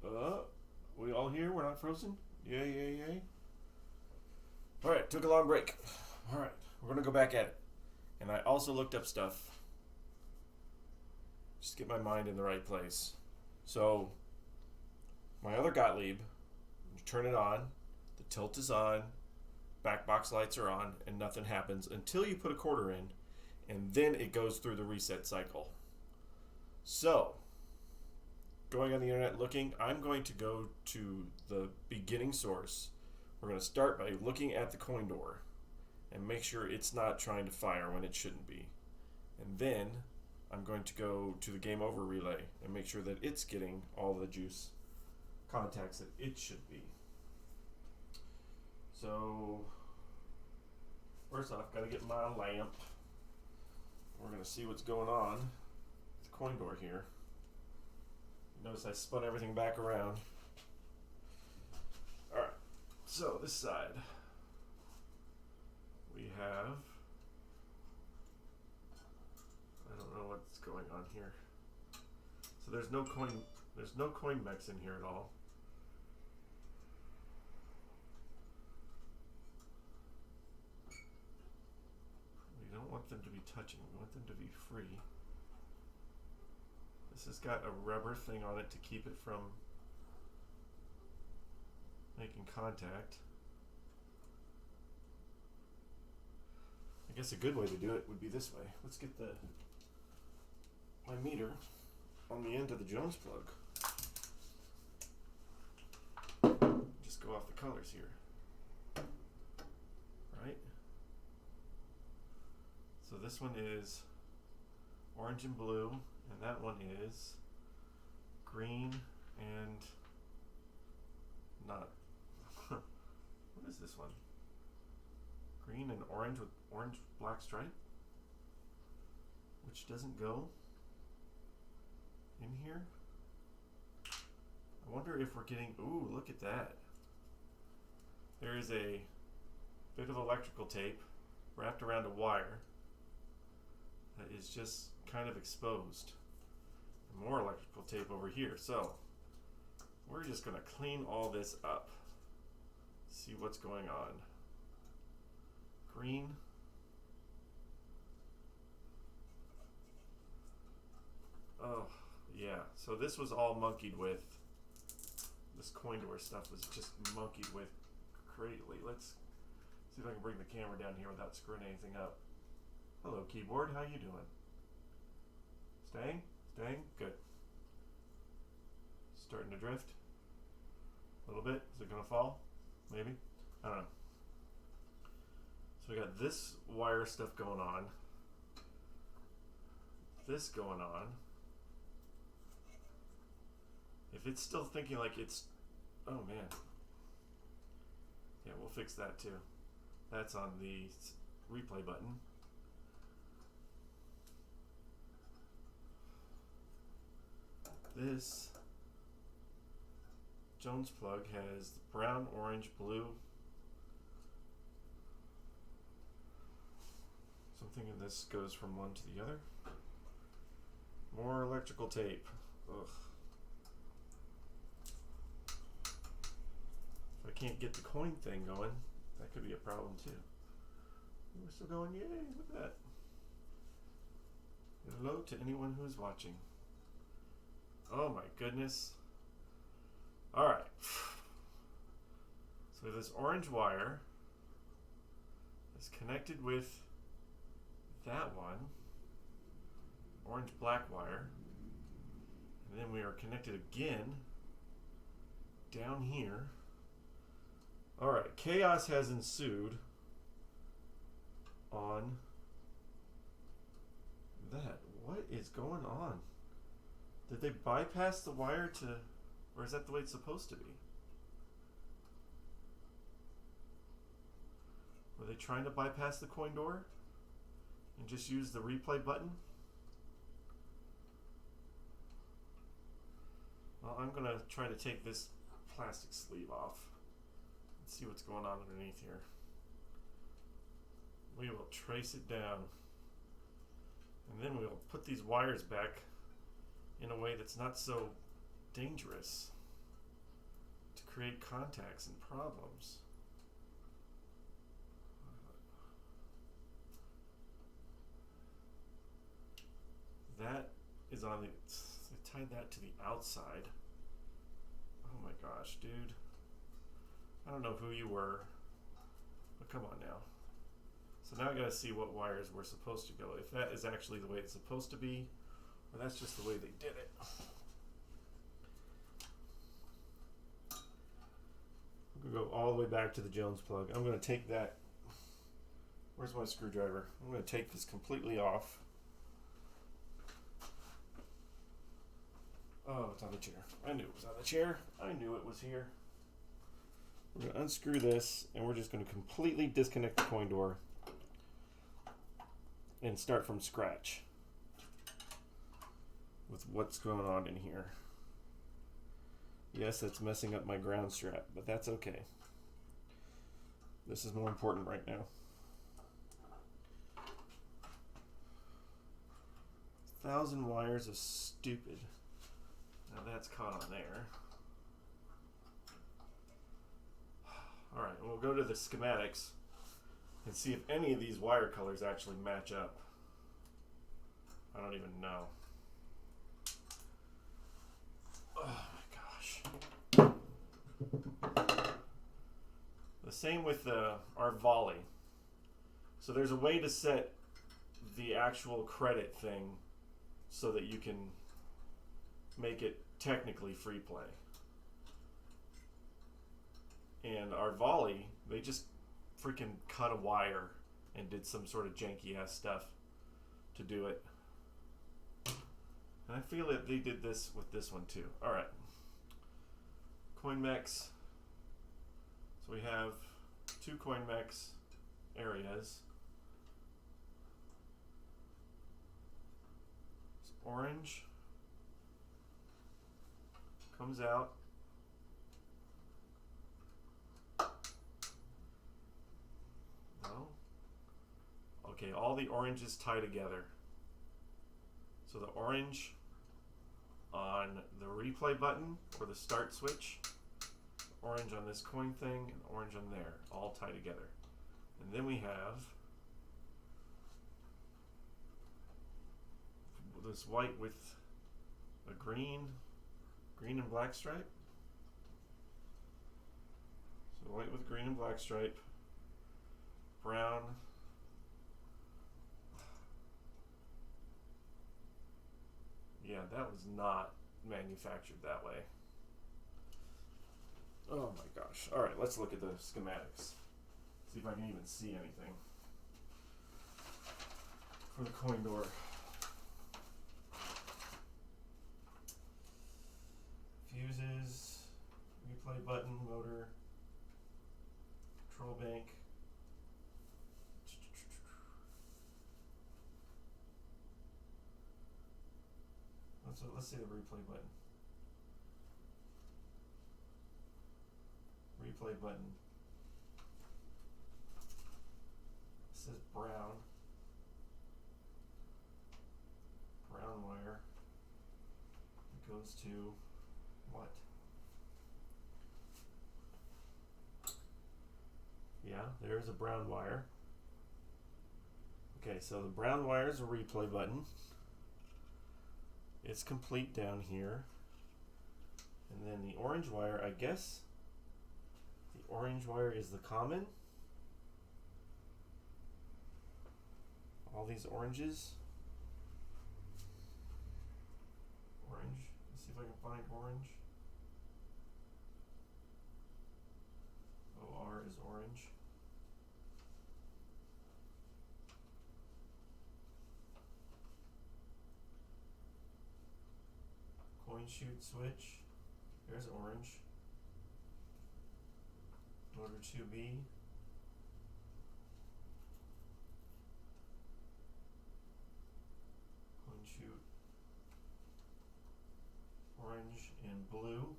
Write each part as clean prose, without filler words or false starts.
Uh, we all here? We're not frozen? Yay, yay, yay. Alright, took a long break. Alright, we're going to go back at it. And I also looked up stuff. Just get my mind in the right place. So, my other Gottlieb, you turn it on, the tilt is on, back box lights are on, and nothing happens until you put a quarter in, and then it goes through the reset cycle. So, going on the internet looking, I'm going to go to the beginning source. We're going to start by looking at the coin door and make sure it's not trying to fire when it shouldn't be. And then I'm going to go to the game over relay and make sure that it's getting all the juice contacts that it should be. So, first off, got to get my lamp. We're going to see what's going on with the coin door here. Notice I spun everything back around. Alright, so this side we have, I don't know what's going on here. So there's no coin mechs in here at all. We don't want them to be touching, we want them to be free. This has got a rubber thing on it to keep it from making contact. I guess a good way to do it would be this way. Let's get my meter on the end of the Jones plug. Just go off the colors here. Right? So this one is orange and blue, and that one is green and not. What is this one? Green and orange with orange black stripe, which doesn't go in here. I wonder if we're getting, ooh, look at that. There is a bit of electrical tape wrapped around a wire that is just kind of exposed. And more electrical tape over here. So we're just going to clean all this up. See what's going on. Green. Oh, yeah. So this was all monkeyed with. This coin door stuff was just monkeyed with greatly. Let's see if I can bring the camera down here without screwing anything up. Hello, keyboard. How you doing? Staying? Staying? Good. Starting to drift. A little bit. Is it going to fall? Maybe? I don't know. So we got this wire stuff going on. This going on. If it's still thinking like it's, oh man. Yeah, we'll fix that too. That's on the replay button. This Jones plug has brown, orange, blue. Something in this goes from one to the other. More electrical tape. Ugh. If I can't get the coin thing going, that could be a problem too. We're still going, yay, look at that. Hello to anyone who's watching. Oh my goodness. Alright. So this orange wire is connected with that one. Orange black wire. And then we are connected again down here. Alright, chaos has ensued on that. What is going on? Did they bypass the wire to, or is that the way it's supposed to be? Were they trying to bypass the coin door and just use the replay button? Well, I'm going to try to take this plastic sleeve off and see what's going on underneath here. We will trace it down, and then we'll put these wires back in a way that's not so dangerous to create contacts and problems. That is on the, I tied that to the outside. Oh my gosh, dude. I don't know who you were, but come on now. So now I gotta see what wires were supposed to go. If that is actually the way it's supposed to be, or that's just the way they did it. I'm gonna go all the way back to the Jones plug. I'm gonna take that. Where's my screwdriver? I'm gonna take this completely off. Oh, it's on the chair. I knew it was on the chair. I knew it was here. We're going to unscrew this, and we're just going to completely disconnect the coin door and start from scratch with what's going on in here. Yes, that's messing up my ground strap, but that's okay. This is more important right now. 1,000 wires of stupid. Now that's caught on there. Alright, we'll go to the schematics and see if any of these wire colors actually match up. I don't even know. Oh my gosh. The same with our volley. So there's a way to set the actual credit thing so that you can make it technically free play. And our volley, they just freaking cut a wire and did some sort of janky ass stuff to do it. And I feel that they did this with this one too. Alright. CoinMex. So we have 2 CoinMex areas. It's orange comes out. No. Okay, all the oranges tie together. So the orange on the replay button or the start switch, orange on this coin thing, and orange on there, all tie together. And then we have this white with a green and black stripe. So white with green and black stripe, brown, yeah, that was not manufactured that way. Oh my gosh. Alright, let's look at the schematics. See if I can even see anything for the coin door. Fuses, replay button, motor, control bank. Let's see the replay button. Replay button. It says brown. Brown wire. It goes to what? Yeah, there's a brown wire. Okay, so the brown wire is a replay button. It's complete down here. And then the orange wire, I guess the orange wire is the common. All these oranges. Orange. Let's see if I can find orange. OR is orange. Coin shoot switch. There's orange. Motor 2B. Coin shoot. Orange and blue.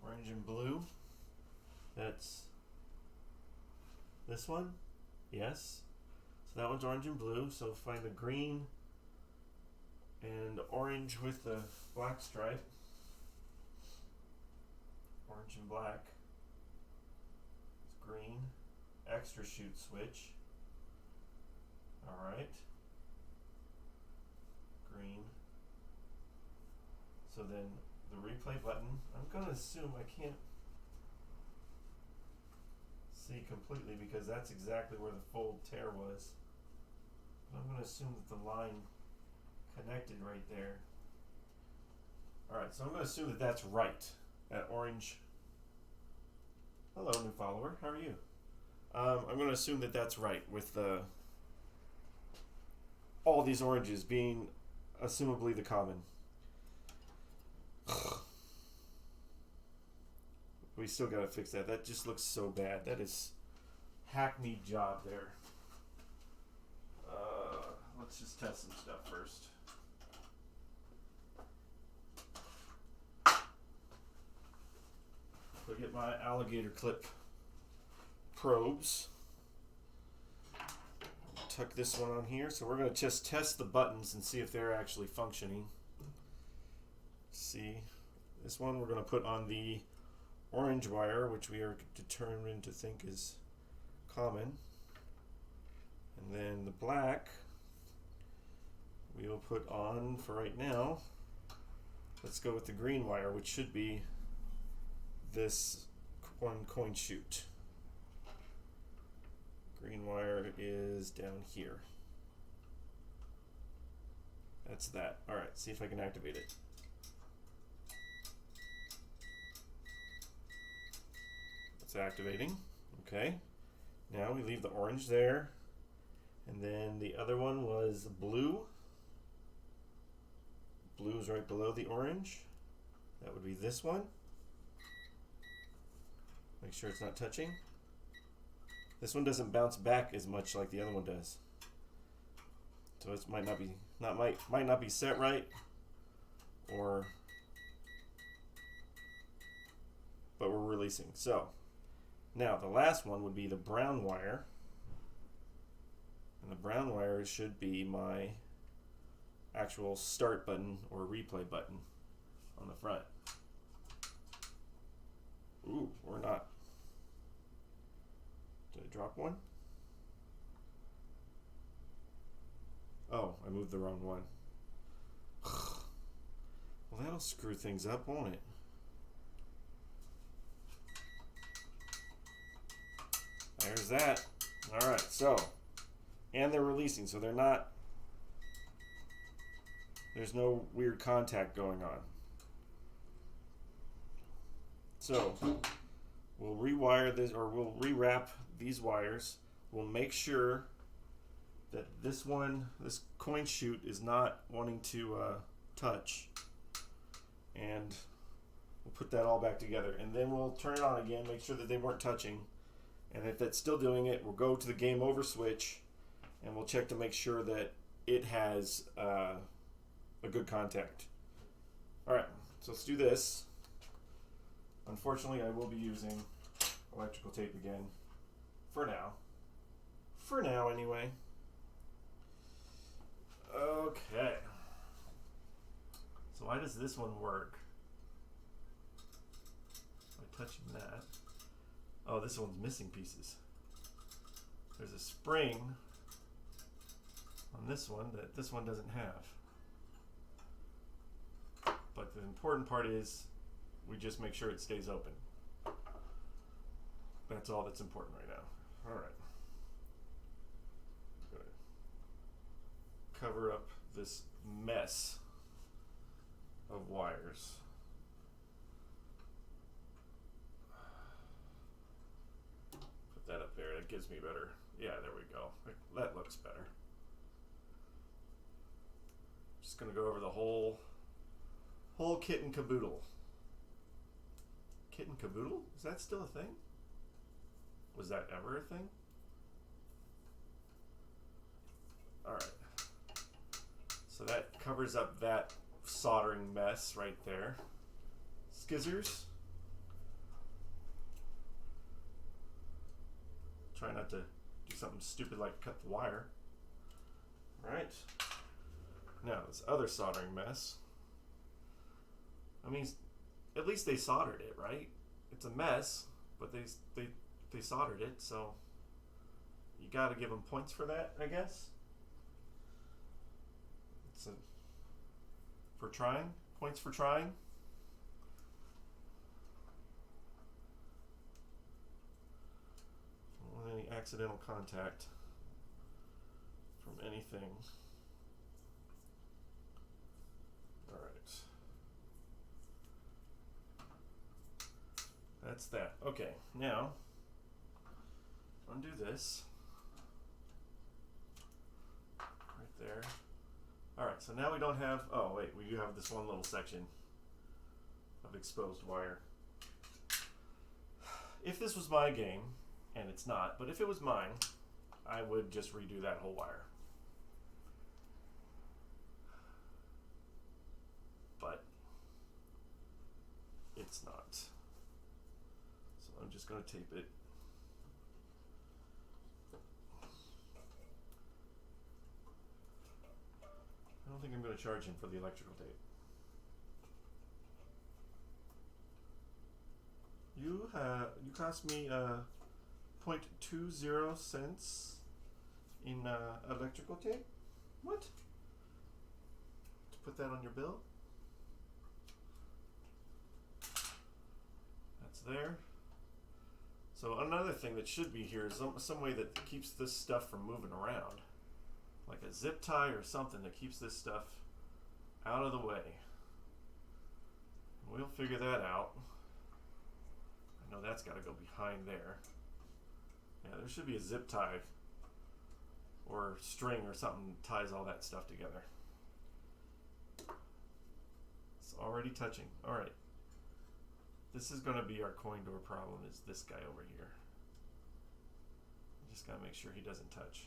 Orange and blue. That's this one. Yes. So that one's orange and blue. So find the green And orange with the black stripe. Orange and black. It's green. Extra shoot switch. Alright. Green. So then the replay button, I'm going to assume I can't see completely because that's exactly where the fold tear was. But I'm going to assume that the line connected right there. Alright, so I'm going to assume that that's right. That orange. Hello, new follower. How are you? I'm going to assume that that's right with all these oranges being assumably the common. We still got to fix that. That just looks so bad. That is hackneyed job there. Let's just test some stuff first. So get my alligator clip probes. Tuck this one on here. So we're going to just test the buttons and see if they're actually functioning. See, this one we're going to put on the orange wire, which we are determined to think is common. And then the black we will put on for right now. Let's go with the green wire, which should be this one coin chute. Green wire is down here. That's that. Alright, see if I can activate it. It's activating. Okay. Now we leave the orange there. And then the other one was blue. Blue is right below the orange. That would be this one. Make sure it's not touching. This one doesn't bounce back as much like the other one does. So it might not be set right, but we're releasing. So now the last one would be the brown wire. And the brown wire should be my actual start button or replay button on the front. Ooh, we're not. Did I drop one? Oh, I moved the wrong one. Well, that'll screw things up, won't it? There's that. All right, so, and they're releasing, so they're not, there's no weird contact going on. So, we'll rewire this, or we'll rewrap these wires. We'll make sure that this coin chute is not wanting to touch. And we'll put that all back together. And then we'll turn it on again, make sure that they weren't touching. And if that's still doing it, we'll go to the game over switch and we'll check to make sure that it has a good contact. Alright, so let's do this. Unfortunately, I will be using electrical tape again. For now. For now, anyway. Okay. So why does this one work? By touching that. Oh, this one's missing pieces. There's a spring on this one that this one doesn't have. But the important part is we just make sure it stays open. That's all that's important right now. All right. I'm gonna cover up this mess of wires. Put that up there. That gives me better. Yeah, there we go. That looks better. Just gonna go over the whole kit and caboodle. Kit and caboodle? Is that still a thing? Was that ever a thing? Alright. So that covers up that soldering mess right there. Skizzers. Try not to do something stupid like cut the wire. Alright. Now, this other soldering mess. I mean, at least they soldered it, right? It's a mess, but they soldered it, so you got to give them points for that, I guess. For trying, points for trying. Don't want any accidental contact from anything. All right. That's that. Okay, now undo this. Right there. Alright, so now we don't have, oh wait, we do have this one little section of exposed wire. If this was my game, and it's not, but if it was mine, I would just redo that whole wire. But it's not. So I'm just going to tape it. I don't think I'm going to charge him for the electrical tape. You cost me 0.20 cents in electrical tape. What? To put that on your bill? That's there. So another thing that should be here is some way that keeps this stuff from moving around. Like a zip tie or something that keeps this stuff out of the way. We'll figure that out. I know that's got to go behind there. Yeah, there should be a zip tie or string or something that ties all that stuff together. It's already touching. All right. This is going to be our coin door problem, is this guy over here. Just got to make sure he doesn't touch.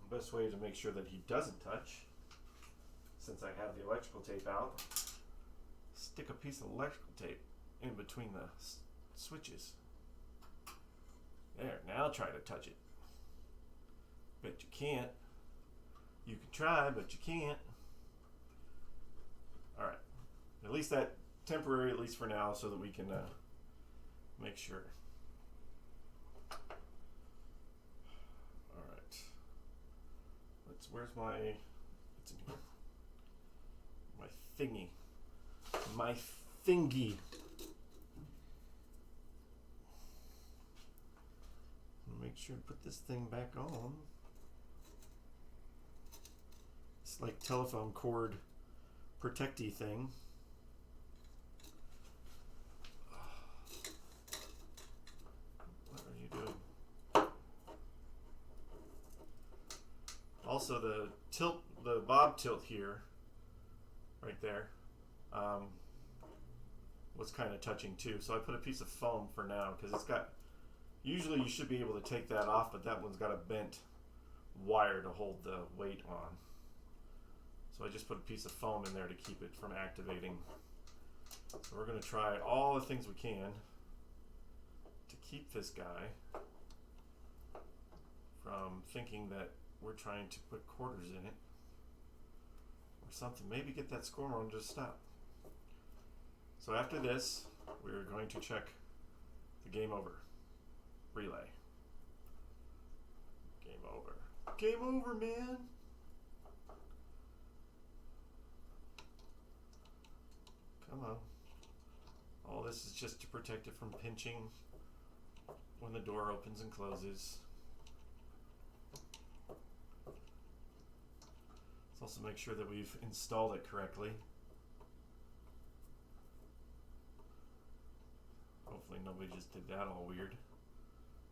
The best way to make sure that he doesn't touch, since I have the electrical tape out, stick a piece of electrical tape in between the switches. There, now try to touch it. Bet you can't. You can try, but you can't. Alright. At least that temporary, at least for now, so that we can make sure. Where's my, it's in here, my thingy, my thingy. Make sure to put this thing back on. It's like telephone cord protecty thing. What are you doing? Also, the tilt, the bob tilt here, right there, was kind of touching too. So I put a piece of foam for now because it's got, usually you should be able to take that off, but that one's got a bent wire to hold the weight on. So I just put a piece of foam in there to keep it from activating. So we're going to try all the things we can to keep this guy from thinking that we're trying to put quarters in it or something. Maybe get that score on to stop. So after this, we're going to check the game over relay. Game over. Game over, man. Come on. All this is just to protect it from pinching when the door opens and closes. Let's also make sure that we've installed it correctly. Hopefully nobody just did that all weird.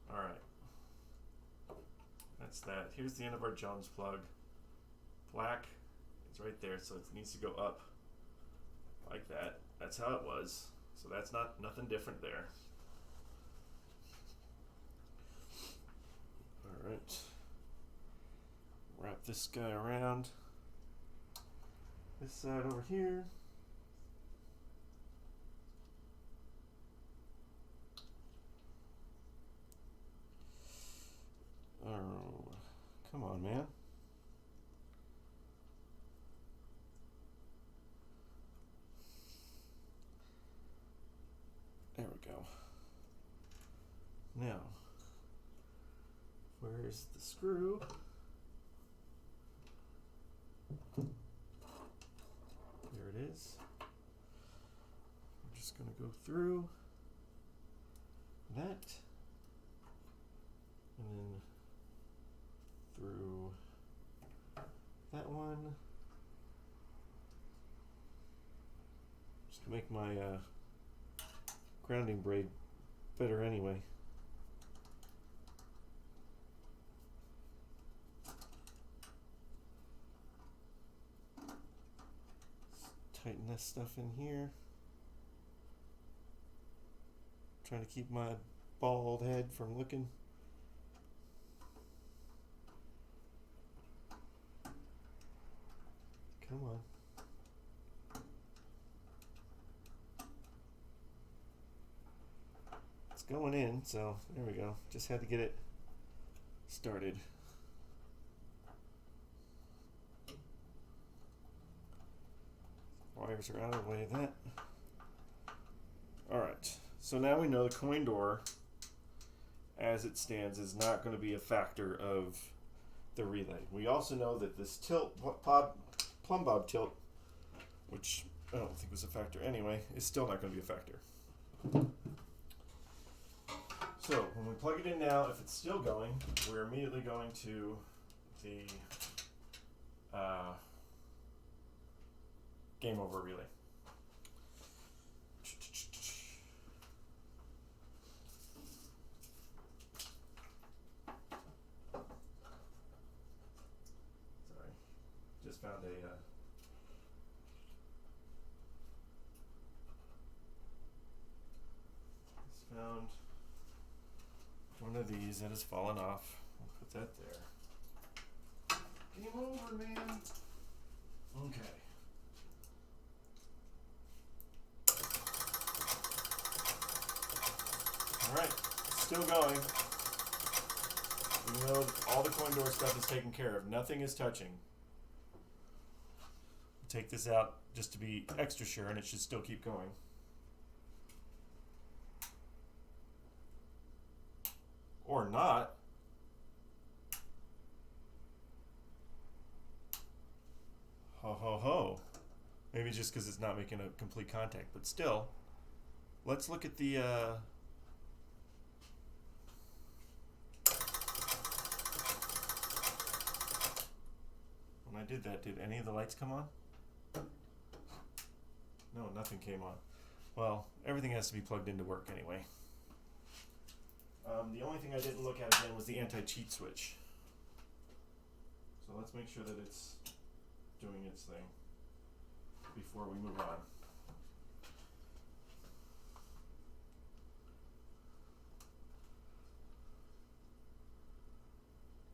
Alright. That's that. Here's the end of our Jones plug. Black is right there, so it needs to go up like that. That's how it was. So that's nothing different there. Alright. Wrap this guy around. This side over here. Oh, come on, man. Now, where's the screw? There it is. I'm just going to go through that and then through that one. Just to make my grounding braid better anyway. Let's tighten this stuff in here. Trying to keep my bald head from looking. Come on. It's going in, so there we go. Just had to get it started. Wires are out of the way of that. Alright, so now we know the coin door as it stands is not going to be a factor of the relay. We also know that this tilt, plumb bob tilt, which I don't think was a factor anyway, is still not going to be a factor. So when we plug it in now, if it's still going, we're immediately going to the game over relay. Sorry, just found found one of these that has fallen off. I'll put that there. Game over, man. Okay. Alright, still going. Even though all the coin door stuff is taken care of, nothing is touching. Take this out just to be extra sure, and it should still keep going. Or not. Ho ho ho. Maybe just because it's not making a complete contact, but still. Let's look at the when I did that, did any of the lights come on? No, nothing came on. Well, everything has to be plugged in to work anyway. The only thing I didn't look at again was the anti-cheat switch. So let's make sure that it's doing its thing before we move on.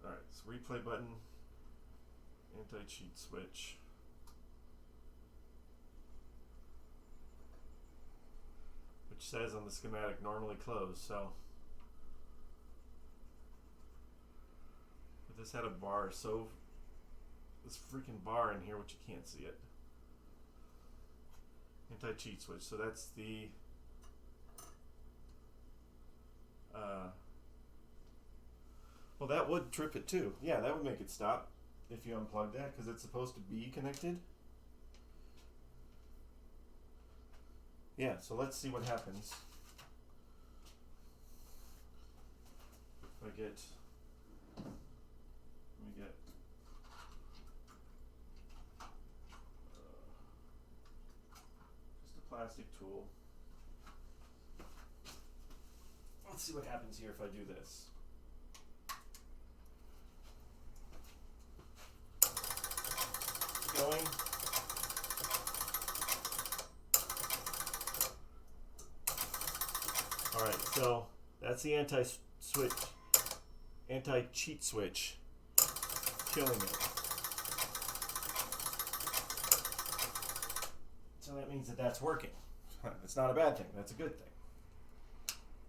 Alright, so replay button, anti-cheat switch. Which says on the schematic normally closed, so. But this had a bar, so this freaking bar in here, which you can't see it. Anti-cheat switch, so that's the well, that would trip it too. Yeah, that would make it stop if you unplug that, because it's supposed to be connected. Yeah, so let's see what happens. If I get, let me get just a plastic tool. Let's see what happens here if I do this. Going. Alright, so that's the anti-cheat switch killing it. So that means that that's working. It's not a bad thing, that's a good thing.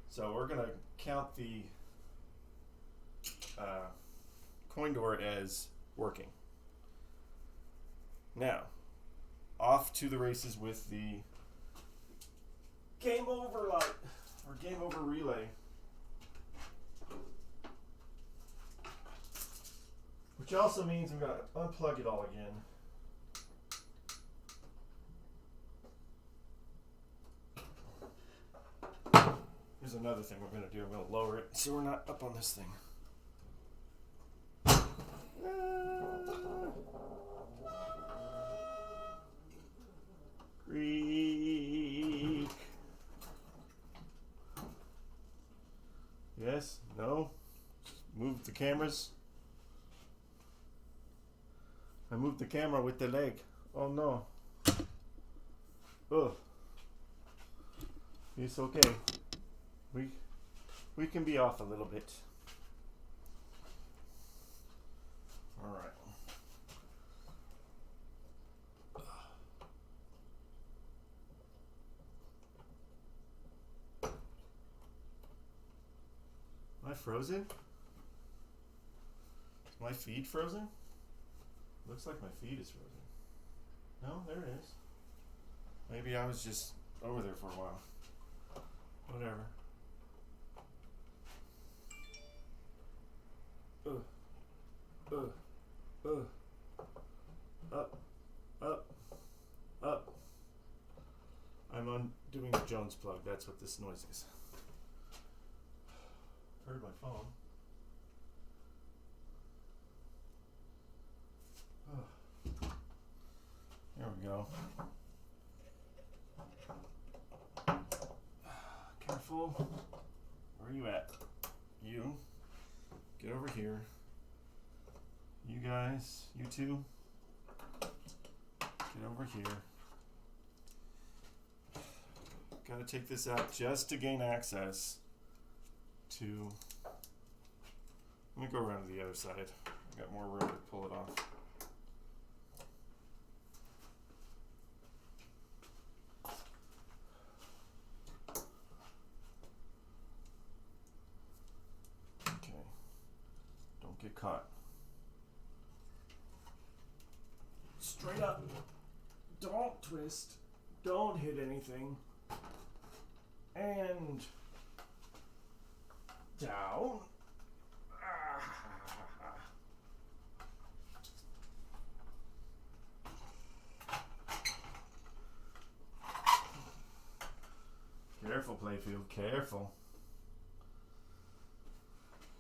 So we're going to count the coin door as working. Now, off to the races with the game over light, or game over relay. Which also means I'm going to unplug it all again. Here's another thing we're going to do. I'm going to lower it so we're not up on this thing. Creak. Yes? No? Move the cameras. I moved the camera with the leg. Oh no. Ugh. It's okay. We can be off a little bit. All right. Am I frozen? Is my feed frozen? Looks like my feed is frozen. No, there it is. Maybe I was just over there for a while. Whatever. Up, up, up. I'm undoing the Jones plug. That's what this noise is. Heard my phone. There we go. Careful. Where are you at? You. Get over here. You guys, you two. Get over here. Gotta take this out just to gain access to. Let me go around to the other side. I got more room to pull it off. Okay. Don't get caught. Straight up. Don't twist. Don't hit anything. And down. Careful, Playfield. Careful.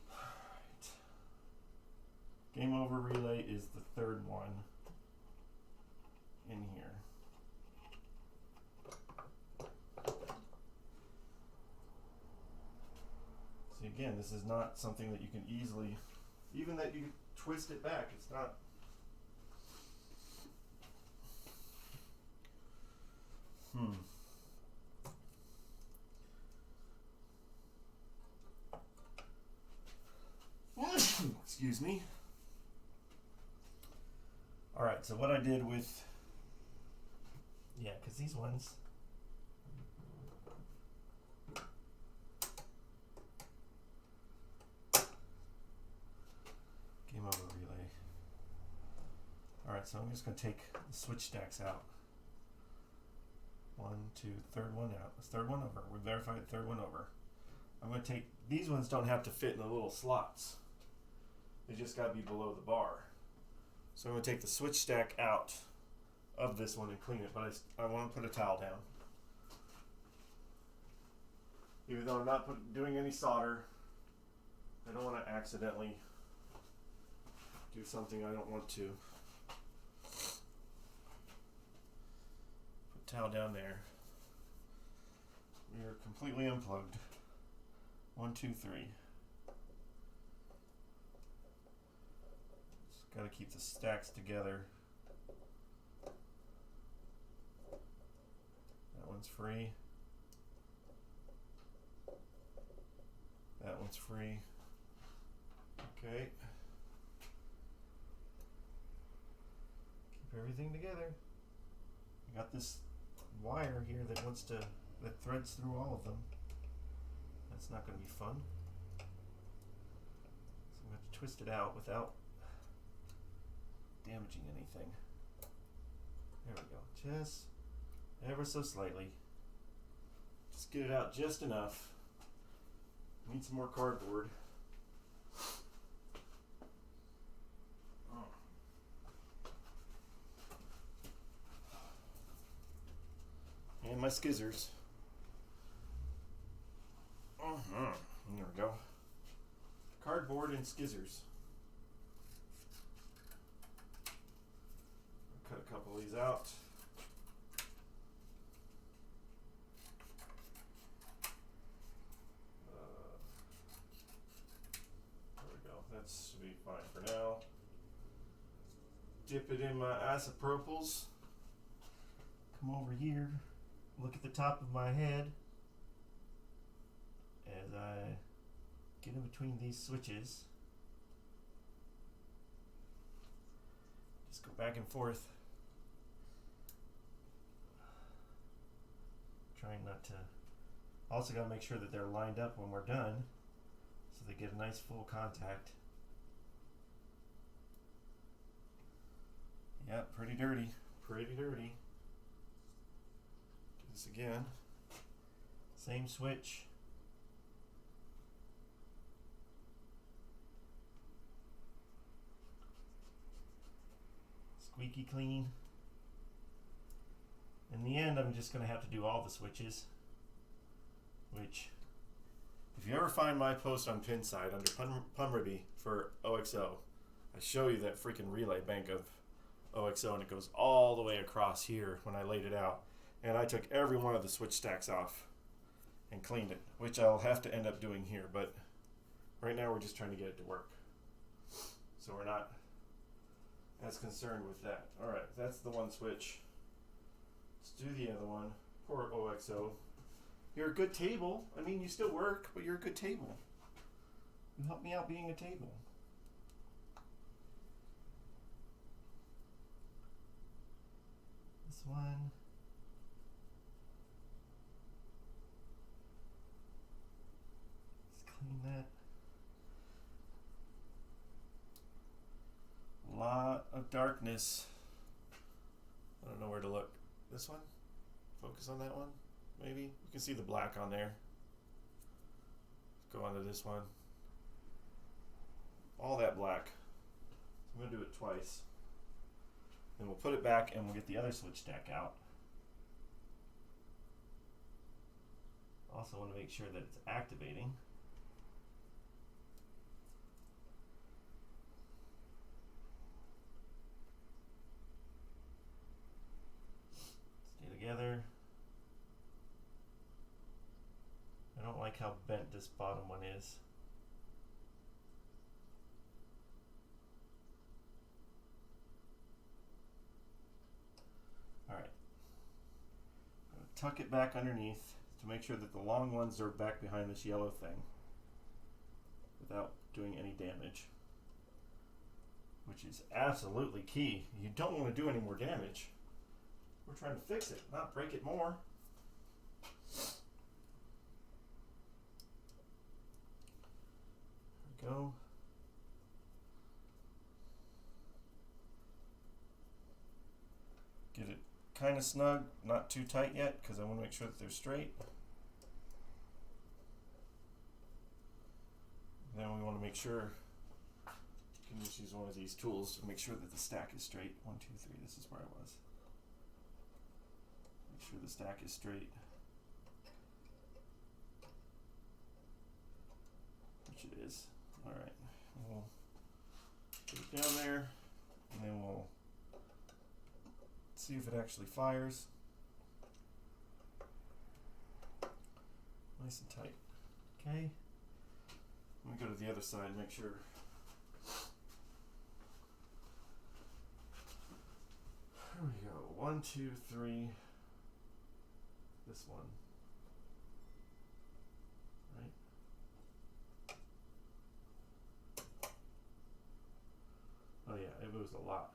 Right. Game over relay is the third one in here. See, again, this is not something that you can easily, even that you twist it back, it's not. Excuse me. All right, so what I did with, yeah, because these ones, game over relay. All right, so I'm just going to take the switch stacks out. 1, 2, third one out. Third one over. We verified third one over. I'm going to take, these ones don't have to fit in the little slots. They just got to be below the bar. So I'm going to take the switch stack out of this one and clean it, but I want to put a towel down. Even though I'm not doing any solder, I don't want to accidentally do something I don't want to. Put towel down there. We are completely unplugged. 1, 2, 3. Just got to keep the stacks together. That one's free. That one's free. Okay. Keep everything together. I got this wire here that threads through all of them. That's not going to be fun. So I'm going to twist it out without damaging anything. There we go. Just ever so slightly. Just get it out just enough. Need some more cardboard. And my skizzers. There we go. Cardboard and skizzers. Cut a couple of these out. There we go. That should be fine for now. Dip it in my isopropyls. Come over here. Look at the top of my head as I get in between these switches. Just go back and forth. Trying not to. Also got to make sure that they're lined up when we're done so they get a nice full contact. Yep, pretty dirty. Pretty dirty. Do this again. Same switch. Squeaky clean. In the end, I'm just going to have to do all the switches, which, if you ever find my post on Pinside under Pumriby for OXO, I show you that freaking relay bank of OXO, and it goes all the way across here when I laid it out. And I took every one of the switch stacks off and cleaned it, which I'll have to end up doing here, but right now we're just trying to get it to work. So we're not as concerned with that. Alright, that's the one switch. Let's do the other one. Poor OXO. You're a good table. I mean, you still work, but you're a good table. You help me out being a table. This one. Let's clean that. Lot of darkness. I don't know where to look. This one? Focus on that one, maybe? You can see the black on there. Go on to this one. All that black. I'm going to do it twice. Then we'll put it back and we'll get the other switch stack out. Also want to make sure that it's activating. Stay together. I don't like how bent this bottom one is. Alright. Tuck it back underneath to make sure that the long ones are back behind this yellow thing without doing any damage, which is absolutely key. You don't want to do any more damage. We're trying to fix it, not break it more. There we go. Get it kind of snug, not too tight yet, because I want to make sure that they're straight. Then we want to make sure, you can just use one of these tools to make sure that the stack is straight. 1, 2, 3, this is where I was. Make sure the stack is straight. Which it is. Alright, we'll put it down there, and then we'll see if it actually fires. Nice and tight. Okay. Let me go to the other side and make sure. Here we go. 1, 2, 3. This one. Right? Oh yeah, it moves a lot.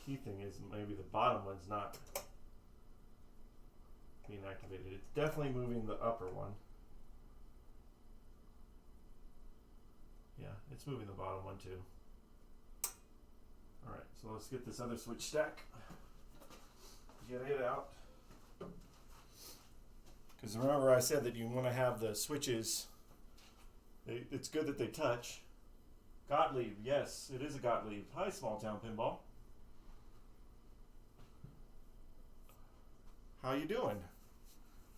Key thing is maybe the bottom one's not being activated. It's definitely moving the upper one. Yeah, it's moving the bottom one too. Alright, so let's get this other switch stack. Get it out. Because remember I said that you want to have the switches, it's good that they touch. Gottlieb, yes, it is a Gottlieb. Hi, Small Town Pinball. How you doing?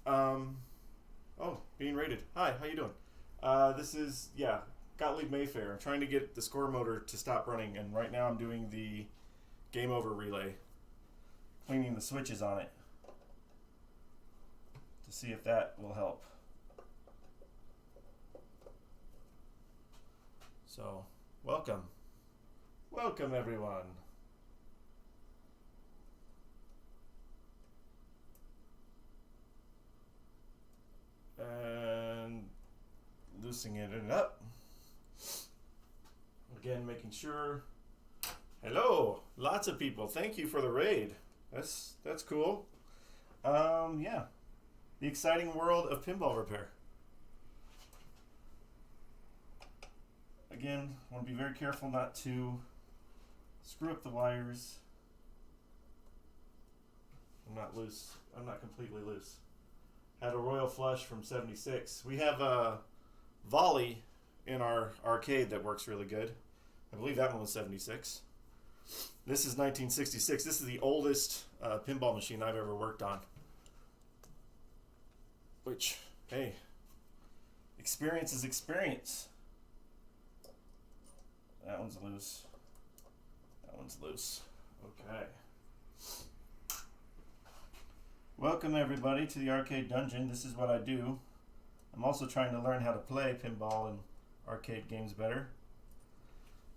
Oh, being rated. Hi, how you doing? This is, Gottlieb Mayfair. I'm trying to get the score motor to stop running, and right now I'm doing the game over relay. Cleaning the switches on it to see if that will help. So, welcome. Welcome, everyone. And loosening it up. Again, making sure. Hello, lots of people. Thank you for the raid. That's cool. The exciting world of pinball repair. Again, I want to be very careful not to screw up the wires. I'm not loose. I'm not completely loose. Had a Royal Flush from 76. We have a Volley in our arcade that works really good. I believe that one was 76. This is 1966. This is the oldest pinball machine I've ever worked on. Which, hey, experience is experience. That one's loose. That one's loose. Okay. Welcome everybody to the Arcade Dungeon. This is what I do. I'm also trying to learn how to play pinball and arcade games better.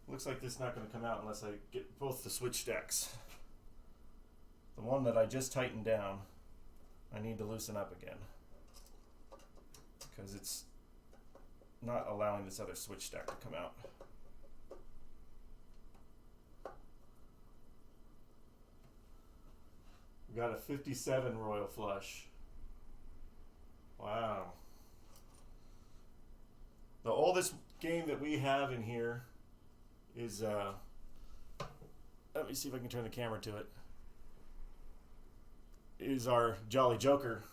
Looks like this is not going to come out unless I get both the switch stacks. The one that I just tightened down, I need to loosen up again, because it's not allowing this other switch stack to come out. We got a 57 Royal Flush. Wow. The oldest game that we have in here is, let me see if I can turn the camera to it, is our Jolly Joker.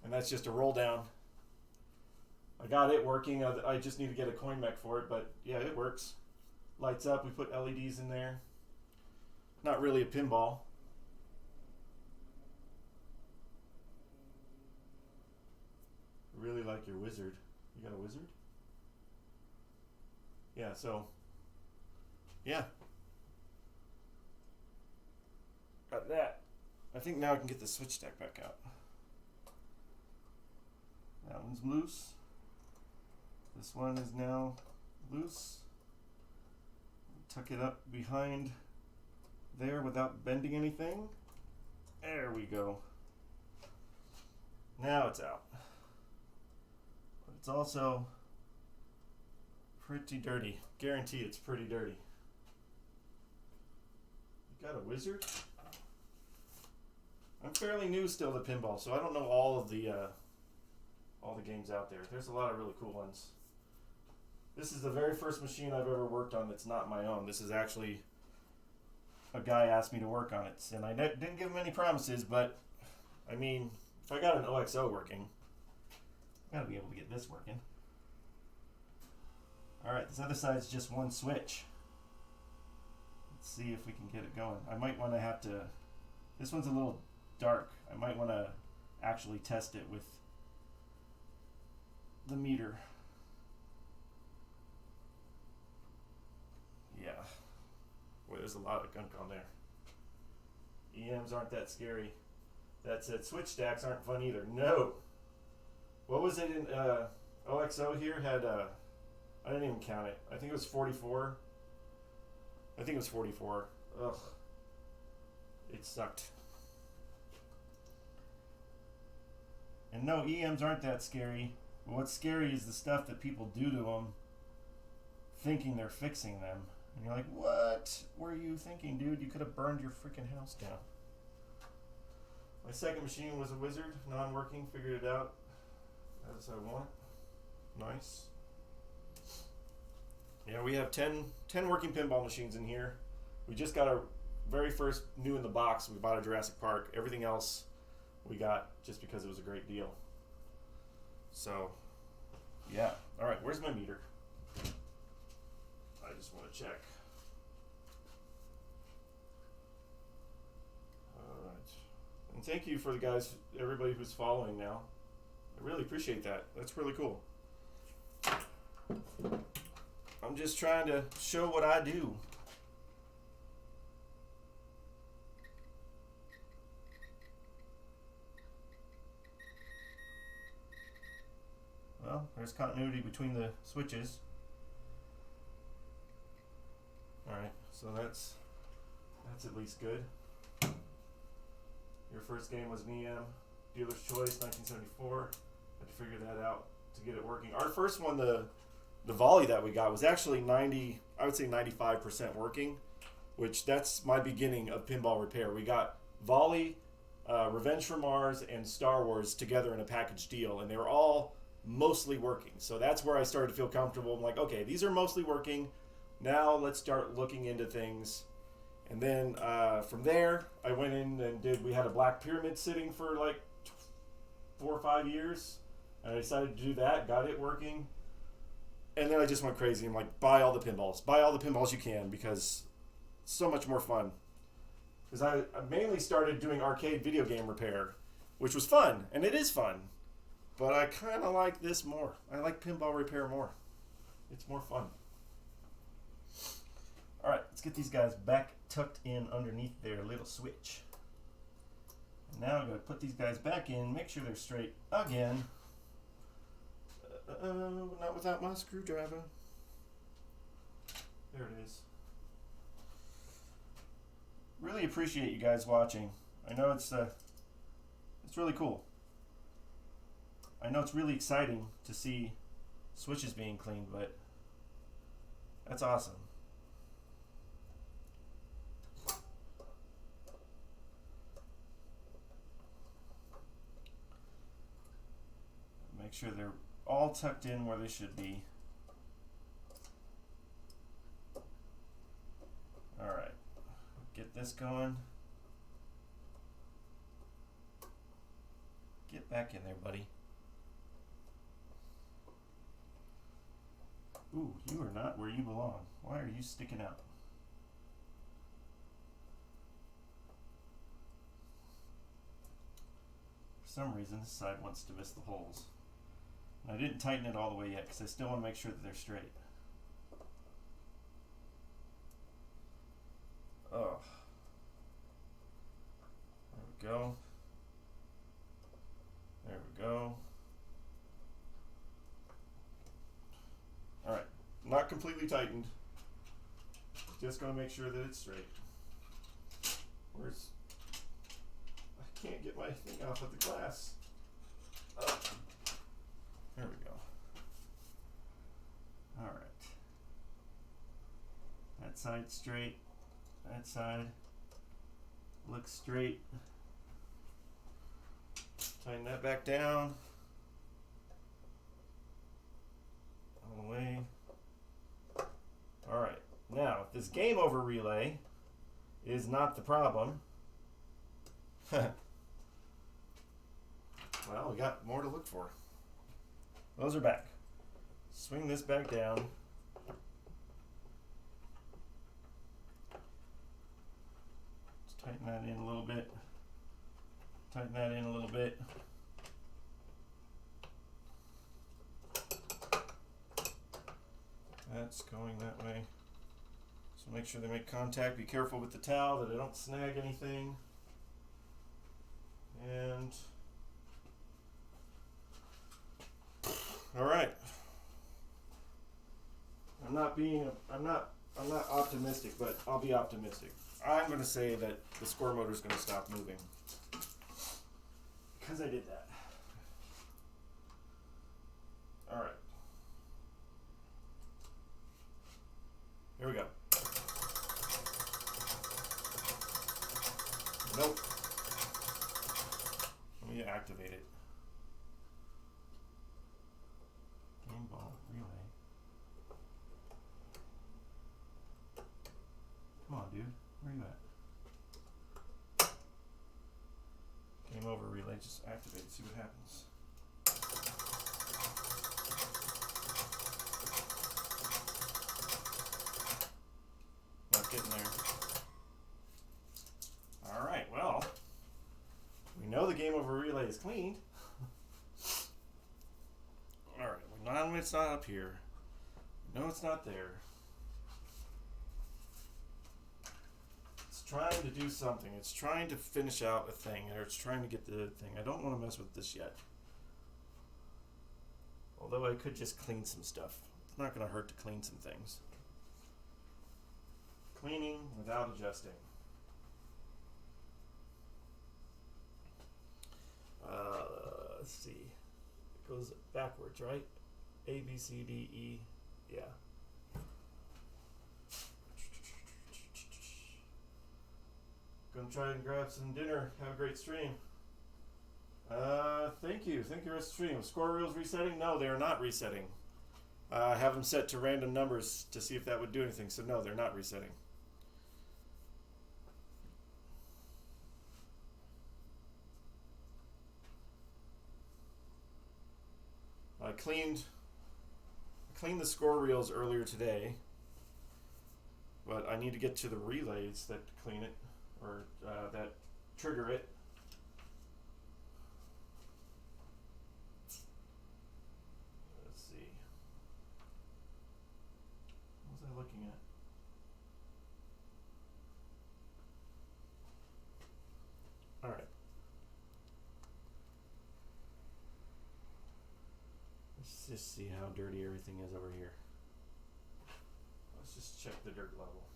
And that's just a roll down. I got it working. I just need to get a coin mech for it, but yeah, it works. Lights up. We put LEDs in there. Not really a pinball. Really like your wizard. You got a wizard? Yeah, so yeah. Got that. I think now I can get the switch stack back out. That one's loose. This one is now loose. Tuck it up behind there without bending anything. There we go. Now it's out. But it's also pretty dirty. Guarantee it's pretty dirty. You got a wizard? I'm fairly new still to pinball, so I don't know all the games out there. There's a lot of really cool ones. This is the very first machine I've ever worked on that's not my own. This is actually a guy asked me to work on it, and I didn't give him any promises, but I mean, if I got an OXO working, I gotta be able to get this working. Alright, this other side's just one switch. Let's see if we can get it going. I might want to have to... This one's a little dark. I might want to actually test it with the meter. Yeah. Boy, there's a lot of gunk on there. EMs aren't that scary. That said, switch stacks aren't fun either. No! What was it in... OXO here had... I didn't even count it. I think it was 44. I think it was 44. Ugh. It sucked. And no, EMs aren't that scary. But what's scary is the stuff that people do to them thinking they're fixing them. And you're like, what were you thinking, dude? You could have burned your freaking house down. My second machine was a wizard. Non-working. Figured it out as I want. Nice. Yeah, we have 10 working pinball machines in here. We just got our very first new in the box. We bought a Jurassic Park. Everything else we got just because it was a great deal. So, yeah. All right, where's my meter? I just want to check. All right. And thank you for the guys, everybody who's following now. I really appreciate that. That's really cool. I'm just trying to show what I do. Well, there's continuity between the switches. Alright, so that's at least good. Your first game was an EM, Dealer's Choice, 1974. Had to figure that out to get it working. Our first one, the volley that we got was actually 90, I would say 95% working, which that's my beginning of pinball repair. We got volley, Revenge from Mars, and Star Wars together in a package deal, and they were all mostly working. So that's where I started to feel comfortable. I'm like, okay, these are mostly working. Now let's start looking into things. And then from there, I went in and we had a Black Pyramid sitting for like 4 or 5 years. And I decided to do that, got it working. And then I just went crazy. I'm like, buy all the pinballs. Buy all the pinballs you can, because it's so much more fun. Because I mainly started doing arcade video game repair, which was fun, and it is fun. But I kind of like this more. I like pinball repair more. It's more fun. All right, let's get these guys back tucked in underneath their little switch. And now I'm going to put these guys back in, make sure they're straight again. Not without my screwdriver. There it is. Really appreciate you guys watching. I know it's really cool. I know it's really exciting to see switches being cleaned, but that's awesome. Make sure they're all tucked in where they should be. Alright, get this going. Get back in there, buddy. Ooh, you are not where you belong. Why are you sticking out? For some reason, this side wants to miss the holes. And I didn't tighten it all the way yet because I still want to make sure that they're straight. Oh. There we go. There we go. Alright. Not completely tightened. Just going to make sure that it's straight. Where's... I can't get my thing off of the glass. Oh. There we go. Alright. That side straight. That side looks straight. Tighten that back down. All the way. Alright. Now, if this game over relay is not the problem, well, we got more to look for. Those are back. Swing this back down. Let's tighten that in a little bit. Tighten that in a little bit. That's going that way. So make sure they make contact. Be careful with the towel that I don't snag anything. And all right. I'm not optimistic, but I'll be optimistic. I'm going to say that the score motor is going to stop moving because I did that. All right. Here we go. Nope. Let me activate it. Game ball relay. Come on, dude. Where are you at? Game over relay. Just activate it. See what happens. Not getting there. Alright, well, the game over relay is cleaned. Alright, we know it's not up here. We know it's not there. It's trying to do something. It's trying to finish out a thing, or it's trying to get the thing. I don't want to mess with this yet. Although I could just clean some stuff. It's not going to hurt to clean some things. Cleaning without adjusting. Let's see. It goes backwards, right? A, B, C, D, E. Yeah. Gonna try and grab some dinner. Have a great stream. Thank you. Thank you for the stream. Score reels resetting? No, they are not resetting. I have them set to random numbers to see if that would do anything. So no, they're not resetting. I cleaned the score reels earlier today, but I need to get to the relays that clean it, or that trigger it. Let's see. What was I looking at? All right. Let's just see how dirty everything is over here. Let's just check the dirt level.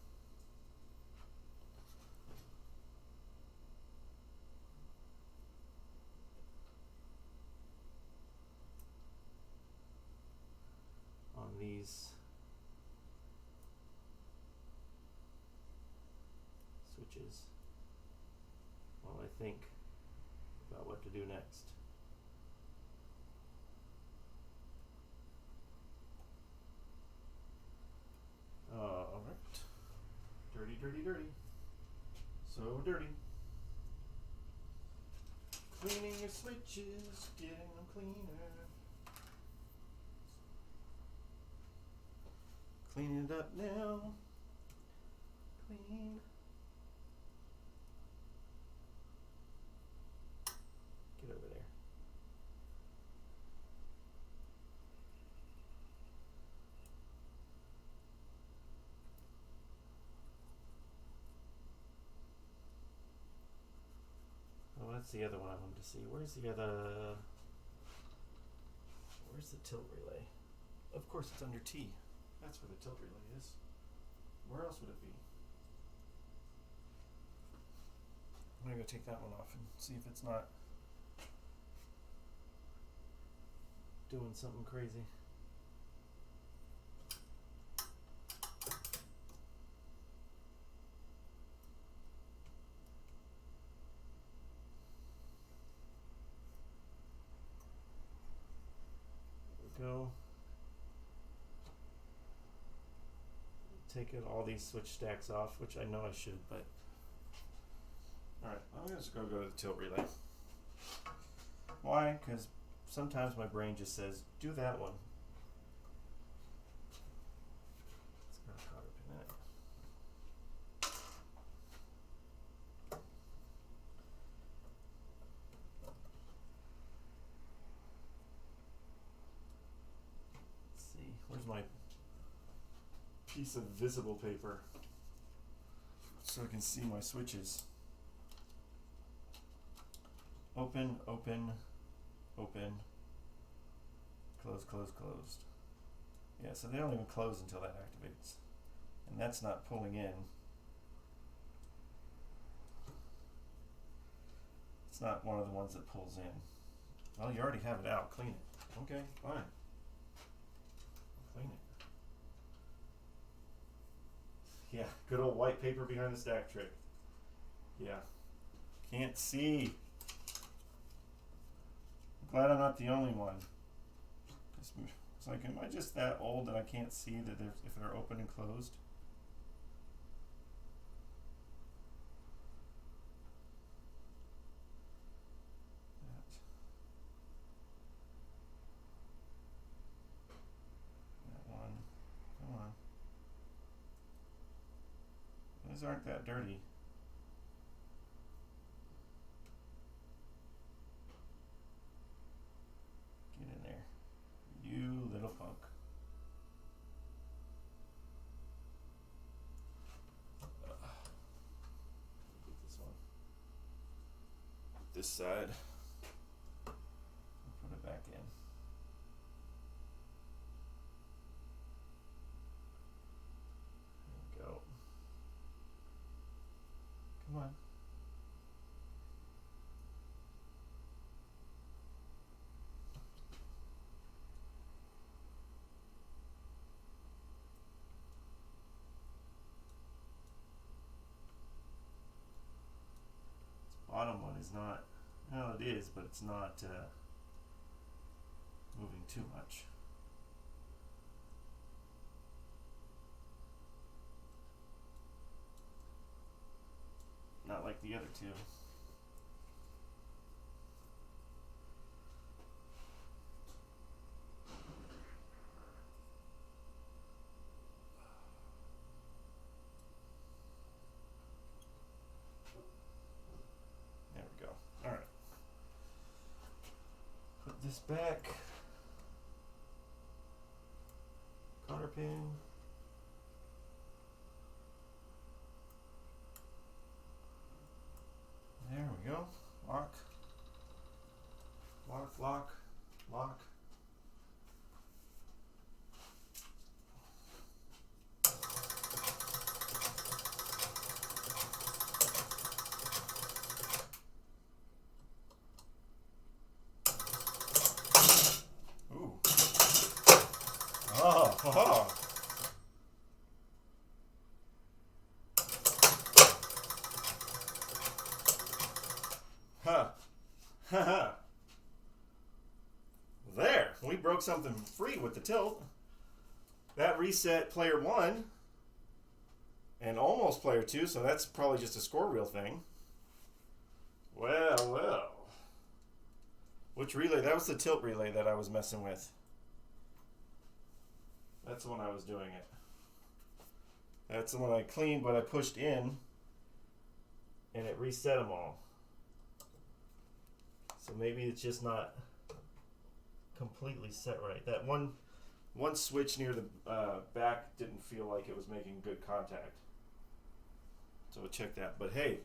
On these switches while I think about what to do next. All right. Dirty, dirty, dirty. So dirty. Cleaning your switches, getting them cleaner. Clean it up now. Clean. Get over there. Oh, that's the other one I wanted to see. Where's the tilt relay? Of course it's under T. That's where the tilt relay is. Where else would it be? I'm gonna go take that one off and see if it's not doing something crazy. There we go. Taking all these switch stacks off, which I know I should, but alright, I'm just gonna go to the tilt relay. Why? Because sometimes my brain just says, do that one. It's got a cotter pin in it. Let's see, where's my piece of visible paper so I can see my switches. Open, open, open, close, close, closed. Yeah, so they don't even close until that activates. And that's not pulling in. It's not one of the ones that pulls in. Well, you already have it out. Clean it. Okay, fine. Clean it. Yeah, good old white paper behind the stack trick. Yeah. Can't see. I'm glad I'm not the only one. It's like, am I just that old that I can't see that if they're open and closed? That one. Come on. Those aren't that dirty. this side. Put it back in. There we go. Come on. Bottom one is not, well, it is, but it's not moving too much. Not like the other two. This back, cotter pin, there we go, lock, lock, lock, lock. Oh. Huh. Haha. There. We broke something free with the tilt. That reset player 1 and almost player 2, so that's probably just a score reel thing. Well, well. Which relay? That was the tilt relay that I was messing with. That's the one I was doing it. That's the one I cleaned, but I pushed in, and it reset them all. So maybe it's just not completely set right. That one switch near the back didn't feel like it was making good contact. So we'll check that. But hey,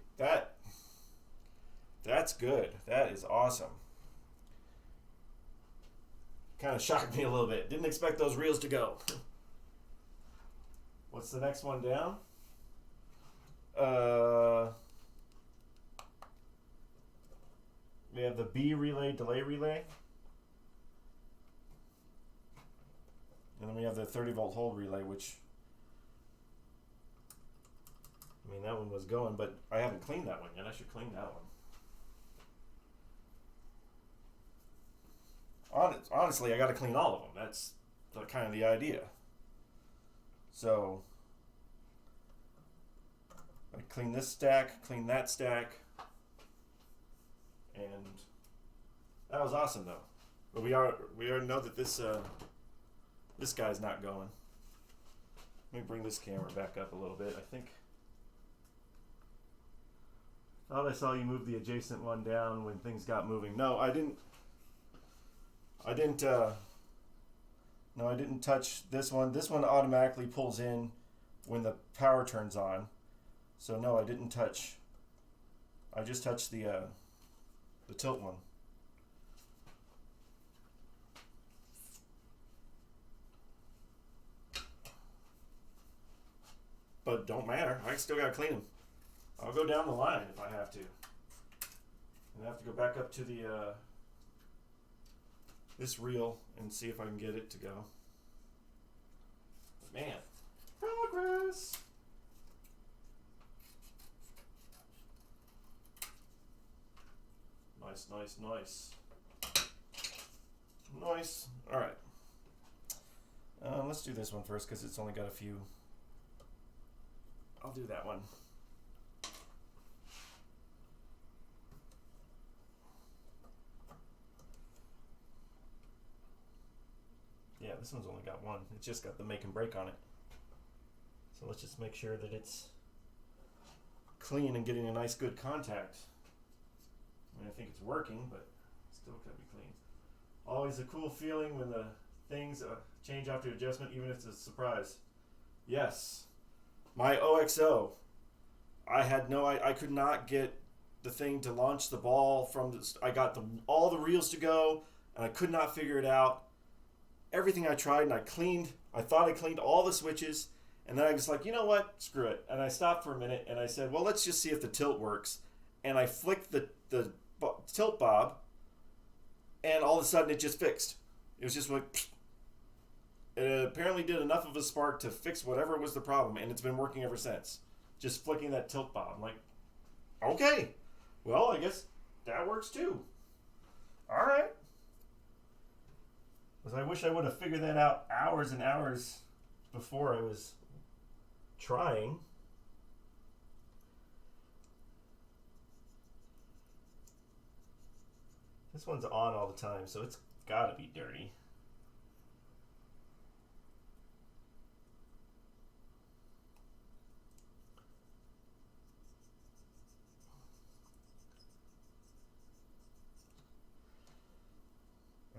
that's good. That is awesome. Kind of shocked me a little bit. Didn't expect those reels to go. What's the next one down? We have the B relay, delay relay. And then we have the 30 volt hold relay, which, I mean, that one was going, but I haven't cleaned that one yet. I should clean that one. Honestly, I got to clean all of them. That's kind of the idea. So I clean this stack, clean that stack, and that was awesome though. But we already know that this guy's not going. Let me bring this camera back up a little bit. I thought I saw you move the adjacent one down when things got moving. No, I didn't. No, I didn't touch this one. This one automatically pulls in when the power turns on. So no, I didn't touch. I just touched the tilt one. But don't matter. I still gotta clean them. I'll go down the line if I have to. And I have to go back up to the this reel and see if I can get it to go. But man, progress. Nice, nice, nice. Nice. All right. Let's do this one first because it's only got a few. I'll do that one. Yeah, this one's only got one. It's just got the make and break on it. So let's just make sure that it's clean and getting a nice good contact. I mean, I think it's working, but still gotta be clean. Always a cool feeling when the things change after adjustment, even if it's a surprise. Yes. My OXO. I could not get the thing to launch the ball from the, I got all the reels to go, and I could not figure it out. Everything I tried, and I thought I cleaned all the switches, and then I was like, you know what, screw it. And I stopped for a minute, and I said, well, let's just see if the tilt works. And I flicked the tilt bob, and all of a sudden it just fixed. It was just like, it apparently did enough of a spark to fix whatever was the problem, and it's been working ever since. Just flicking that tilt bob. I'm like, okay, well, I guess that works too. All right. Because I wish I would have figured that out hours and hours before I was trying. This one's on all the time, so it's got to be dirty.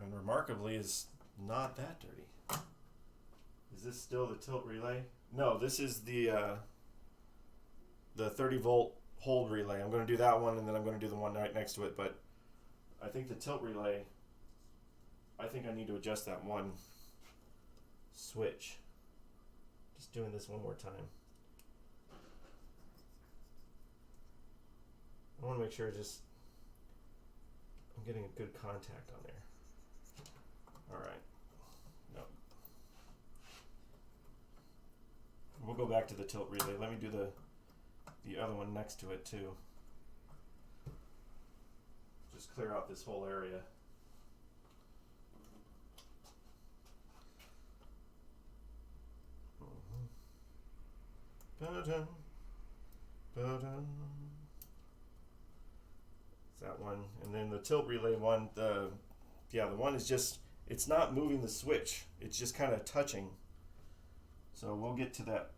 And remarkably, is not that dirty. Is this still the tilt relay? No, this is the 30 volt hold relay. I'm going to do that one, and then I'm going to do the one right next to it. But I think the tilt relay, I think I need to adjust that one switch. Just doing this one more time. I want to make sure I'm getting a good contact on there. All right. No. We'll go back to the tilt relay. Let me do the other one next to it too. Just clear out this whole area. Ba-dum, ba-dum. It's that one. And then the tilt relay one, the one is just, it's not moving the switch. It's just kind of touching. So we'll get to that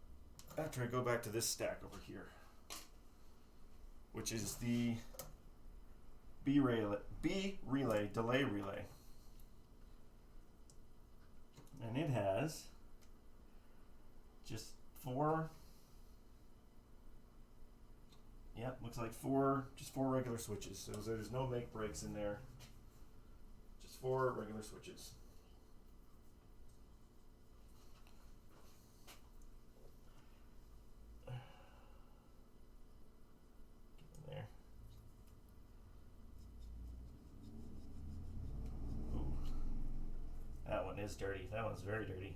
after I go back to this stack over here, which is the B relay delay relay. And it has just four, looks like just four regular switches. So there's no make breaks in there. Just four regular switches. Get in there. Ooh. That one is dirty. That one's very dirty.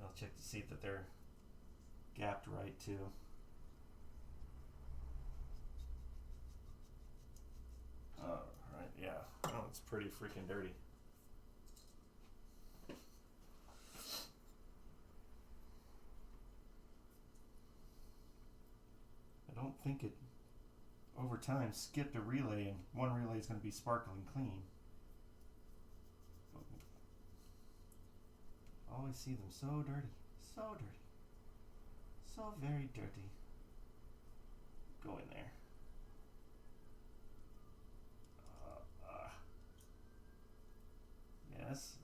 I'll check to see that they're gapped right too. Alright, yeah. Oh, it's pretty freaking dirty. I don't think it, over time, skipped a relay, and one relay is going to be sparkling clean. Always see them so dirty, so dirty, so very dirty. Go in there.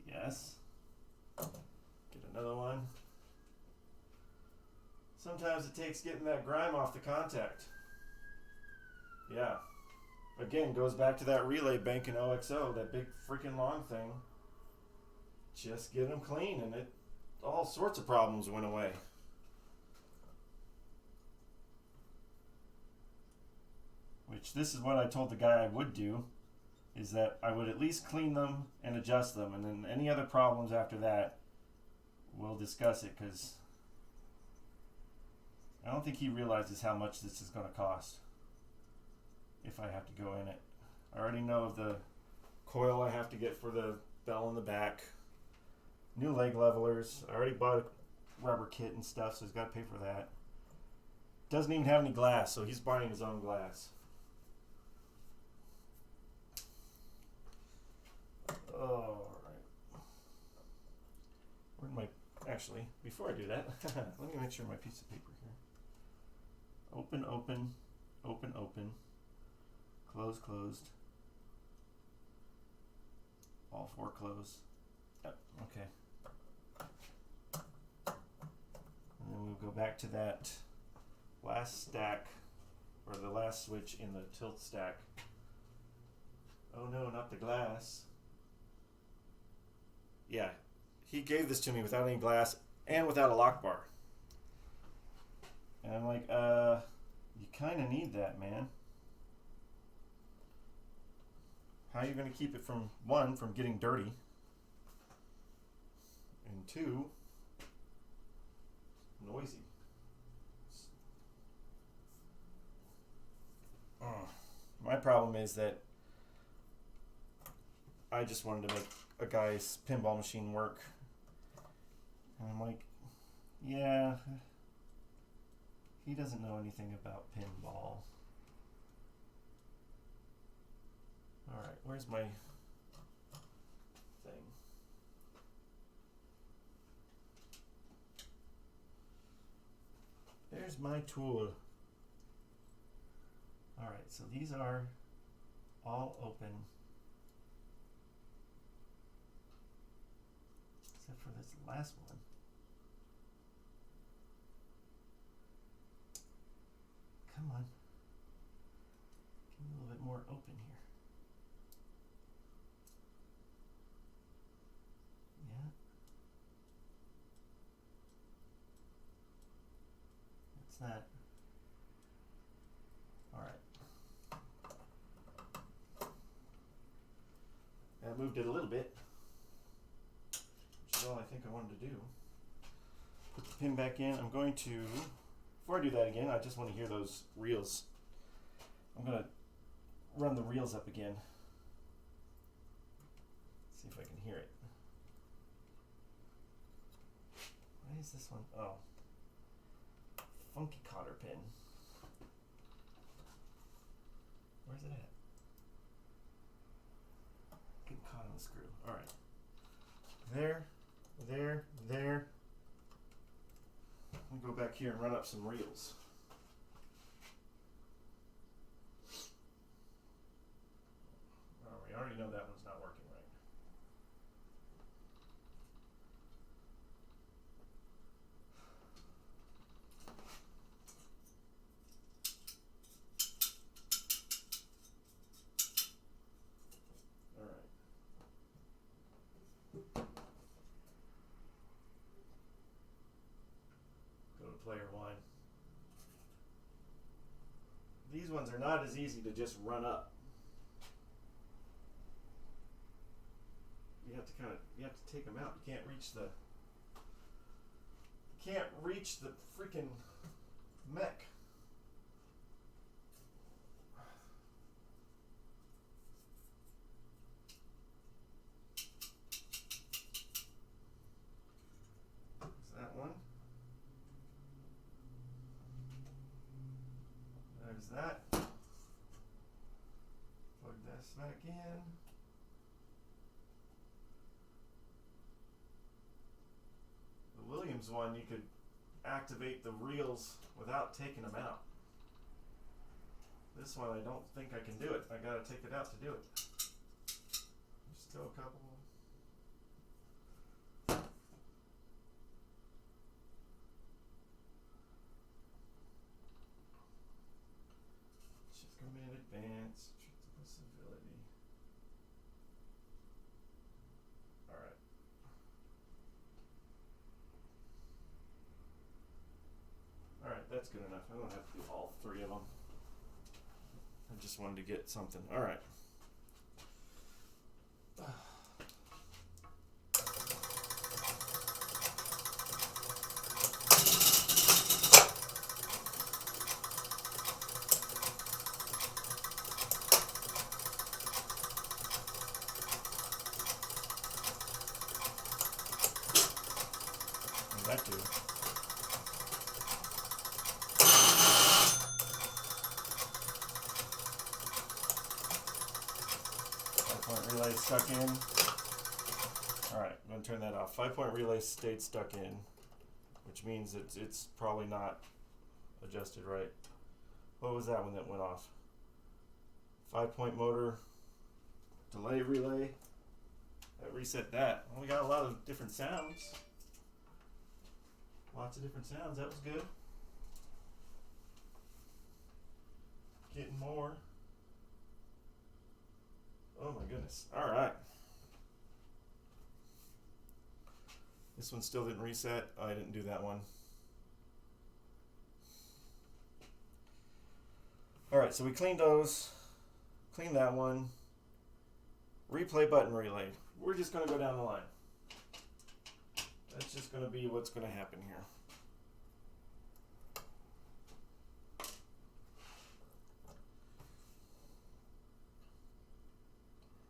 Yes. Get another one. Sometimes it takes getting that grime off the contact. Yeah. Again, goes back to that relay bank in OXO, that big freaking long thing. Just get them clean, and all sorts of problems went away. Which, this is what I told the guy I would do, is that I would at least clean them and adjust them, and then any other problems after that, we'll discuss it, because I don't think he realizes how much this is going to cost if I have to go in it. I already know the coil I have to get for the bell in the back. New leg levelers. I already bought a rubber kit and stuff, so he's got to pay for that. Doesn't even have any glass, so he's buying his own glass. Alright. Where'd my... Actually, before I do that, let me make sure my piece of paper here. Open, open, open, open. Close, closed. All four close. Yep, okay. And then we'll go back to that last stack, or the last switch in the tilt stack. Oh no, not the glass. Yeah, he gave this to me without any glass and without a lock bar. And I'm like, you kind of need that, man. How are you going to keep it from, one, from getting dirty, and two, noisy? My problem is that I just wanted to make a guy's pinball machine work. And I'm like, yeah, he doesn't know anything about pinball. Alright, where's my thing? There's my tool. Alright, so these are all open. Except for this last one. Come on. Give me a little bit more open here. Yeah. That's that. Alright. I moved it a little bit, which is all I think I wanted to do. Put the pin back in. I'm going to, before I do that again, I just want to hear those reels. I'm going to run the reels up again. See if I can hear it. Why is this one? Oh. Funky cotter pin. Where's it at? Get caught on the screw. Alright. There. I'll go back here and run up some reels. Oh, we already know that one's not working right. Player one. These ones are not as easy to just run up. You have to take them out. You can't reach the freaking mech. Is that one? There's that. Plug this back in. The Williams one, you could activate the reels without taking them out. This one, I don't think I can do it. I gotta take it out to do it. There's still a couple. Command advance, civility. Alright. Alright, that's good enough. I don't have to do all three of them. I just wanted to get something. Alright. That too. Five-point relay stuck in. Alright, I'm going to turn that off. 5-point relay stayed stuck in, which means it's probably not adjusted right. What was that one that went off? 5-point motor, delay relay. That reset that. Well, we got a lot of different sounds. Lots of different sounds. That was good. Getting more. Oh my goodness. All right. This one still didn't reset. Oh, I didn't do that one. All right, so we cleaned those. Cleaned that one. Replay button relay. We're just going to go down the line. That's just going to be what's going to happen here.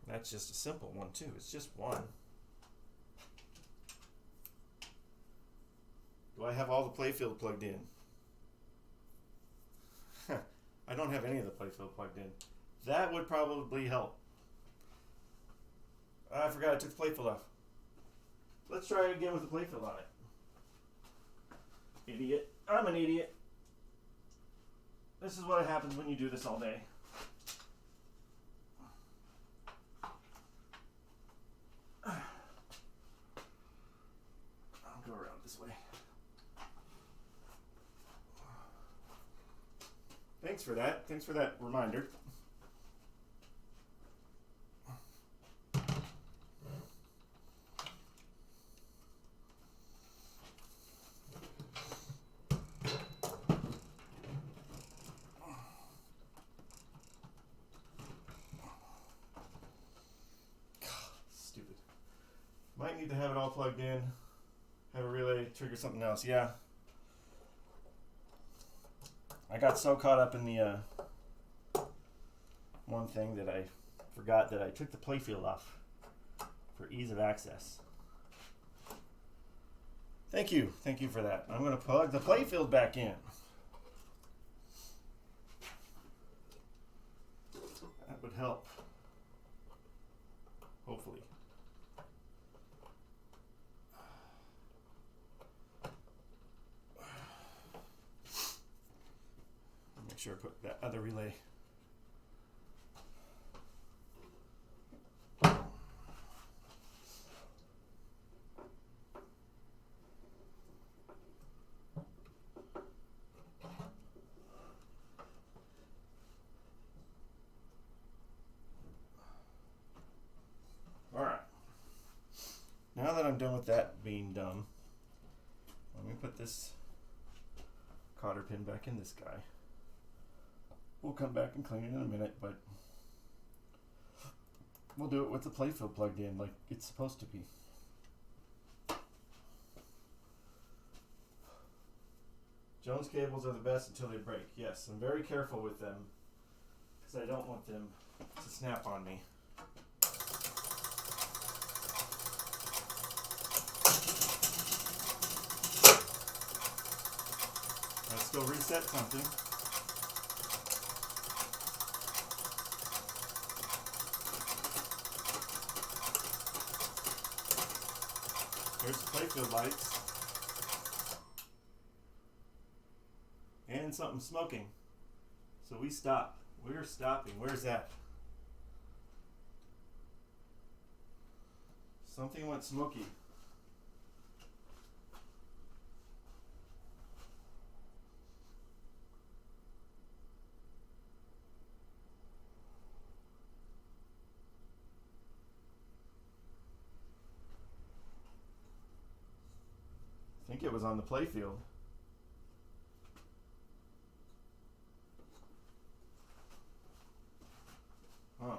That's just a simple one too. It's just one. Do I have all the playfield plugged in? I don't have any of the playfield plugged in. That would probably help. I forgot I took the playfield off. Let's try it again with the playfield on it. Idiot. I'm an idiot. This is what happens when you do this all day. I'll go around this way. Thanks for that. Thanks for that reminder. Stupid. Might need to have it all plugged in. Have a relay trigger something else. Yeah. I got so caught up in the one thing that I forgot that I took the playfield off for ease of access. Thank you for that. I'm going to plug the playfield back in. That would help. Hopefully. Make sure I put that other relay. All right. Now that I'm done with that being dumb, let me put this cotter pin back in this guy. We'll come back and clean it in a minute, but we'll do it with the playfield plugged in like it's supposed to be. Jones cables are the best until they break. Yes, I'm very careful with them because I don't want them to snap on me. I still reset something. There's the playfield lights. And something smoking. So we stop. We're stopping. Where's that? Something went smoky. I think it was on the playfield. Huh.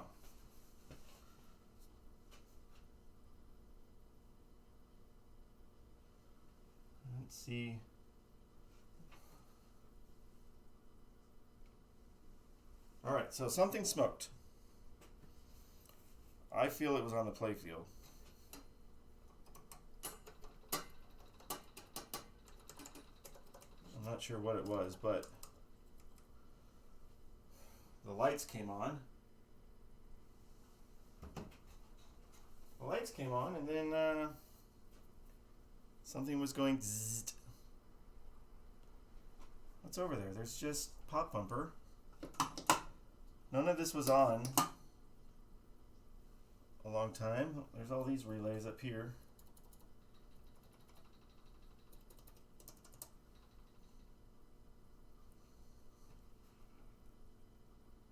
Let's see. All right, so something smoked. I feel it was on the playfield. I'm not sure what it was, but the lights came on. The lights came on, and then something was going zzzt. What's over there? There's just pop bumper. None of this was on a long time. There's all these relays up here.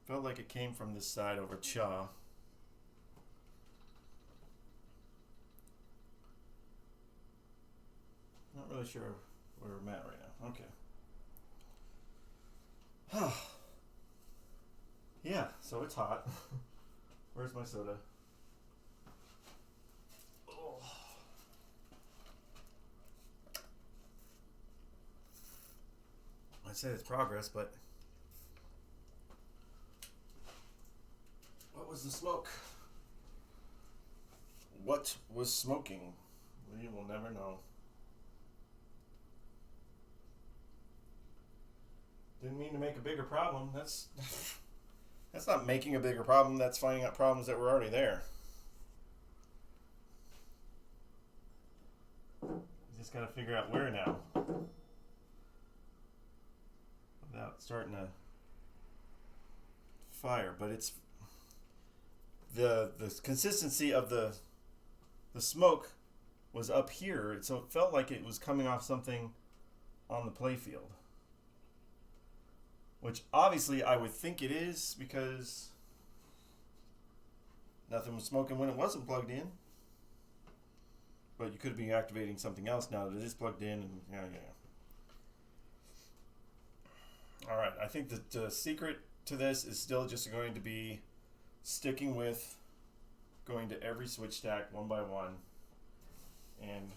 Felt like it came from this side over Cha. Not really sure where I'm at right now. Okay. Yeah, so it's hot. Where's my soda? Oh. I'd say it's progress, but what was the smoke? What was smoking? We will never know. Didn't mean to make a bigger problem. That's not making a bigger problem. That's finding out problems that were already there. You just got to figure out where now, without starting a fire. But it's the consistency of the smoke was up here, so it felt like it was coming off something on the playfield. Which obviously I would think it is, because nothing was smoking when it wasn't plugged in. But you could be activating something else now that it is plugged in. And yeah. Alright, I think that the secret to this is still just going to be sticking with going to every switch stack one by one and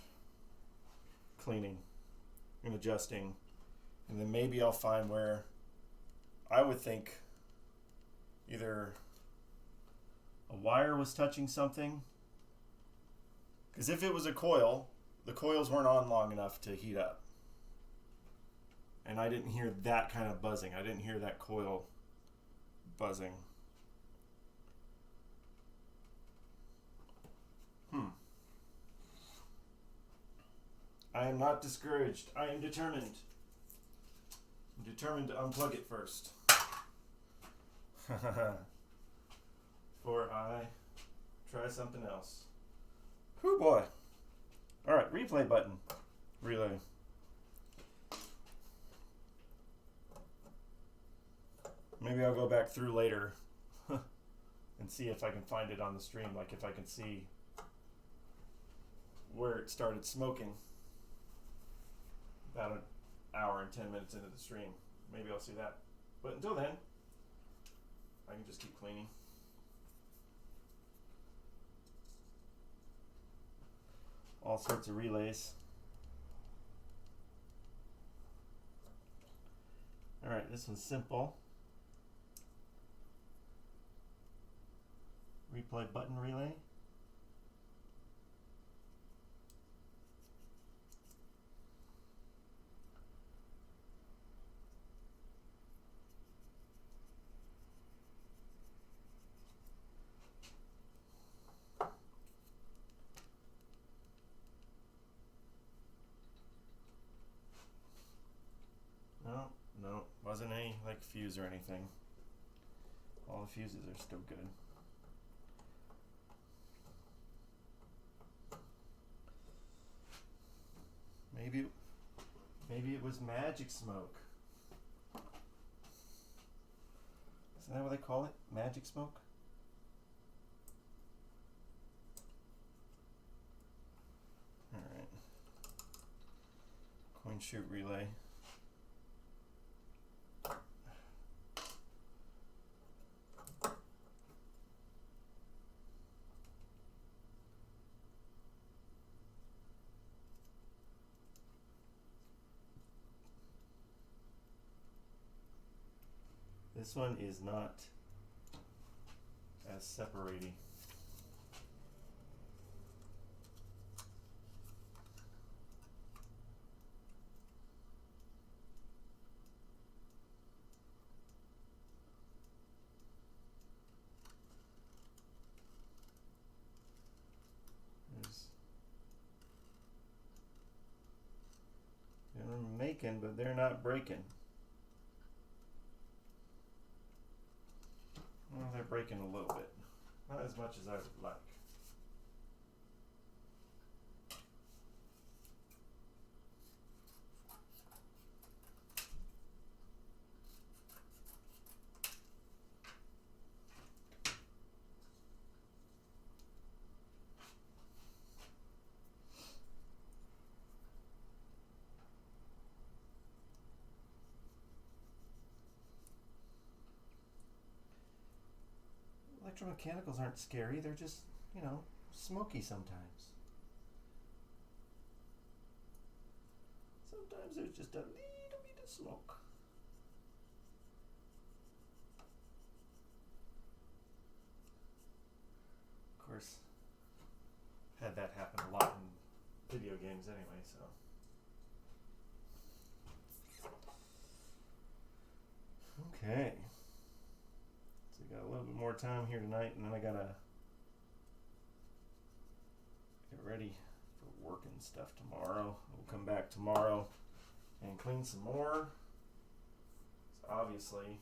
cleaning and adjusting. And then maybe I'll find where I would think either a wire was touching something. Because if it was a coil, the coils weren't on long enough to heat up. And I didn't hear that kind of buzzing. I didn't hear that coil buzzing. I am not discouraged. I am determined. I'm determined to unplug it first. Before I try something else. Whew, boy. Alright, replay button. Relay. Maybe I'll go back through later and see if I can find it on the stream, like if I can see where it started smoking about an hour and 10 minutes into the stream. Maybe I'll see that. But until then, I can just keep cleaning. All sorts of relays. Alright, this one's simple. Replay button relay. No, wasn't any like fuse or anything. All the fuses are still good. Maybe it was magic smoke. Isn't that what they call it? Magic smoke? Alright. Coin shoot relay. This one is not as separating. They're making, but they're not breaking. Well, they're breaking a little bit. Not as much as I would like. electromechanicals aren't scary. They're just, smoky sometimes. Sometimes there's just a little bit of smoke. Of course, had that happen a lot in video games anyway, so. Okay. So we got a little bit more time here tonight, and then I gotta get ready for work and stuff tomorrow. We'll come back tomorrow and clean some more. So obviously,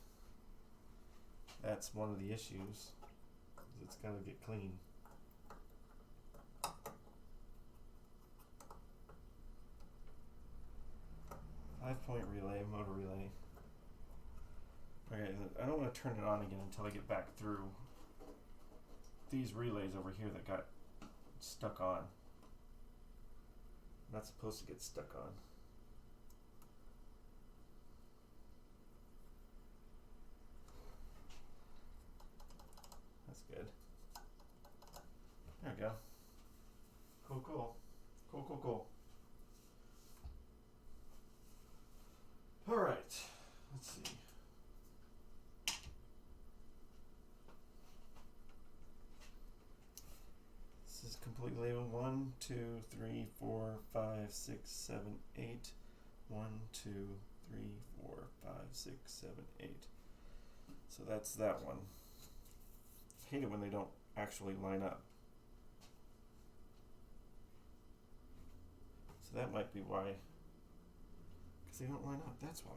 that's one of the issues. It's gotta get clean. 5-point relay, motor relay. Okay, I don't want to turn it on again until I get back through these relays over here that got stuck on. I'm not supposed to get stuck on. That's good. There we go. Cool, cool. Cool, cool, cool. All right, let's see. This is completely labeled 1, 2, 3, 4, 5, 6, 7, 8. 1, 2, 3, 4, 5, 6, 7, 8. So that's that one. I hate it when they don't actually line up. So that might be why. Because they don't line up, that's why.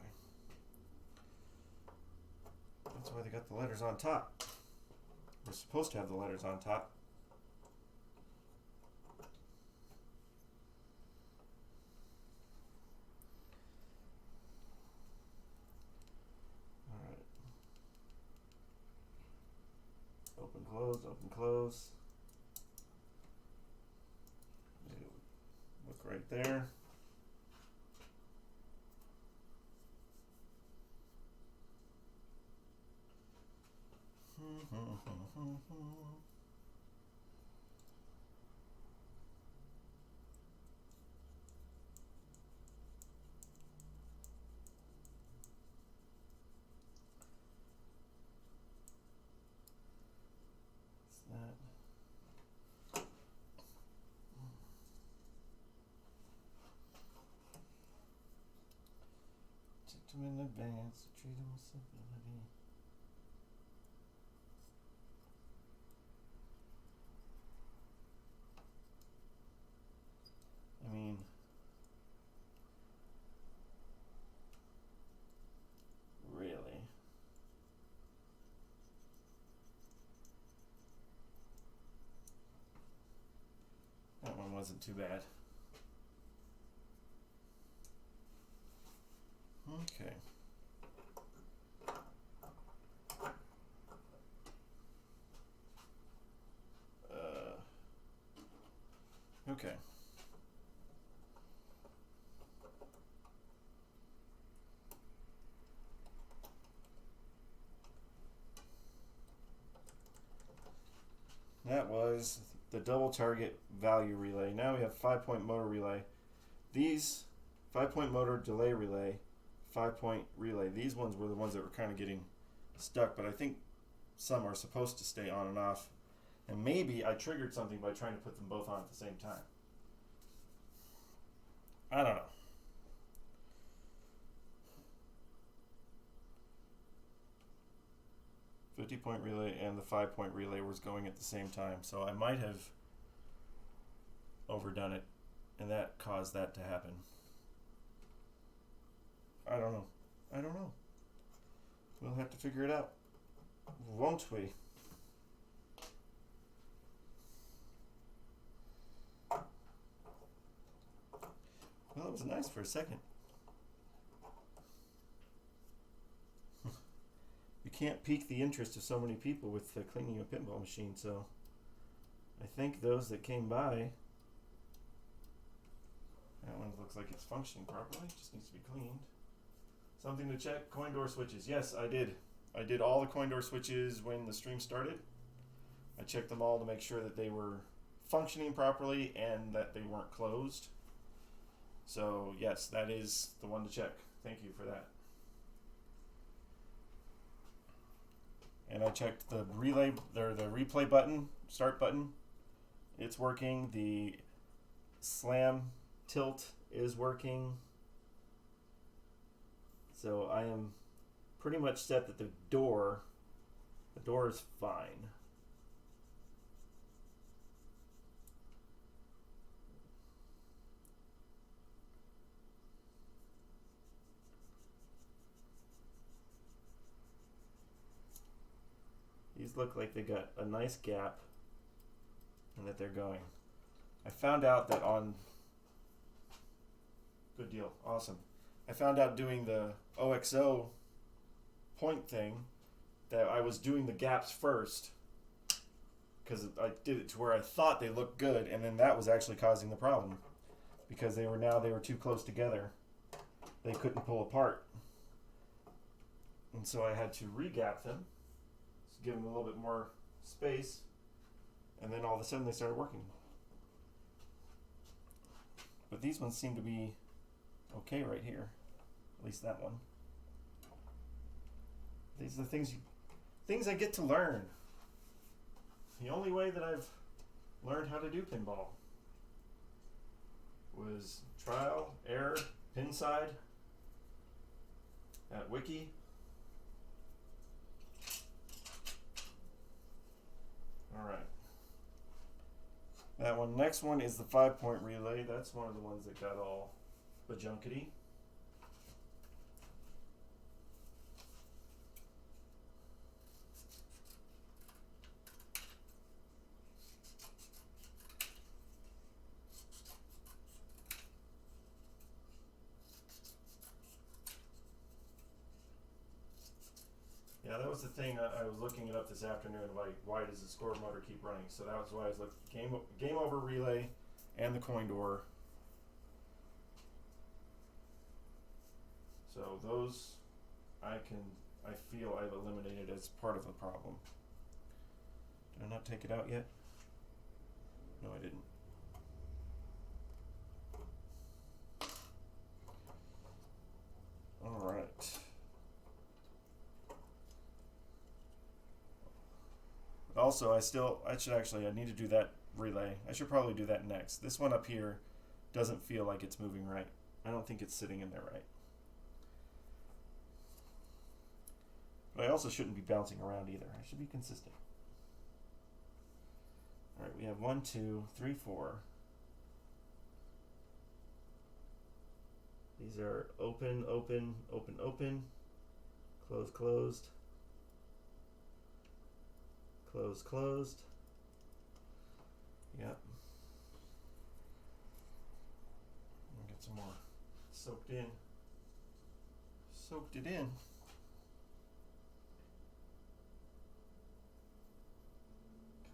That's why they got the letters on top. We're supposed to have the letters on top. Alright. Open, close, open, close. Look right there. Check them in advance, treat them with civility. I mean, really? That one wasn't too bad. Okay. Okay. That was the double target value relay. Now we have 5-point motor relay. These 5-point motor delay relay, 5-point relay. These ones were the ones that were kind of getting stuck, but I think some are supposed to stay on and off. And maybe I triggered something by trying to put them both on at the same time. I don't know. The 50-point relay and the 5-point relay was going at the same time, so I might have overdone it, and that caused that to happen. I don't know. I don't know. We'll have to figure it out, won't we? Well, it was nice for a second. You can't pique the interest of so many people with cleaning a pinball machine, so I think those that came by, that one looks like it's functioning properly, just needs to be cleaned. Something to check, coin door switches. Yes, I did. I did all the coin door switches when the stream started. I checked them all to make sure that they were functioning properly and that they weren't closed. So yes, that is the one to check. Thank you for that. And I checked the relay, or the replay button, start button. It's working. The slam tilt is working. So I am pretty much set that the door is fine. These look like they got a nice gap and that they're going. I found out that on... Good deal. Awesome. I found out doing the OXO point thing that I was doing the gaps first because I did it to where I thought they looked good, and then that was actually causing the problem because they were too close together. They couldn't pull apart. And so I had to re-gap them, give them a little bit more space, and then all of a sudden they started working. But these ones seem to be okay right here, at least that one. These are the things I get to learn. The only way that I've learned how to do pinball was trial, error, Pinside, at Wiki. Alright. That one. Next one is the 5-point relay. That's one of the ones that got all bajunkety. Yeah, that was the thing. I was looking it up this afternoon. Like, why does the score motor keep running? So that was why I was looking. Game over relay and the coin door. So those I feel I've eliminated as part of the problem. Did I not take it out yet? No, I didn't. All right. Also, I need to do that relay. I should probably do that next. This one up here doesn't feel like it's moving right. I don't think it's sitting in there right. But I also shouldn't be bouncing around either. I should be consistent. All right, we have 1, 2, 3, 4. These are open, open, open, open, closed, closed, closed, closed. Yep. I'll get some more soaked in. Soaked it in.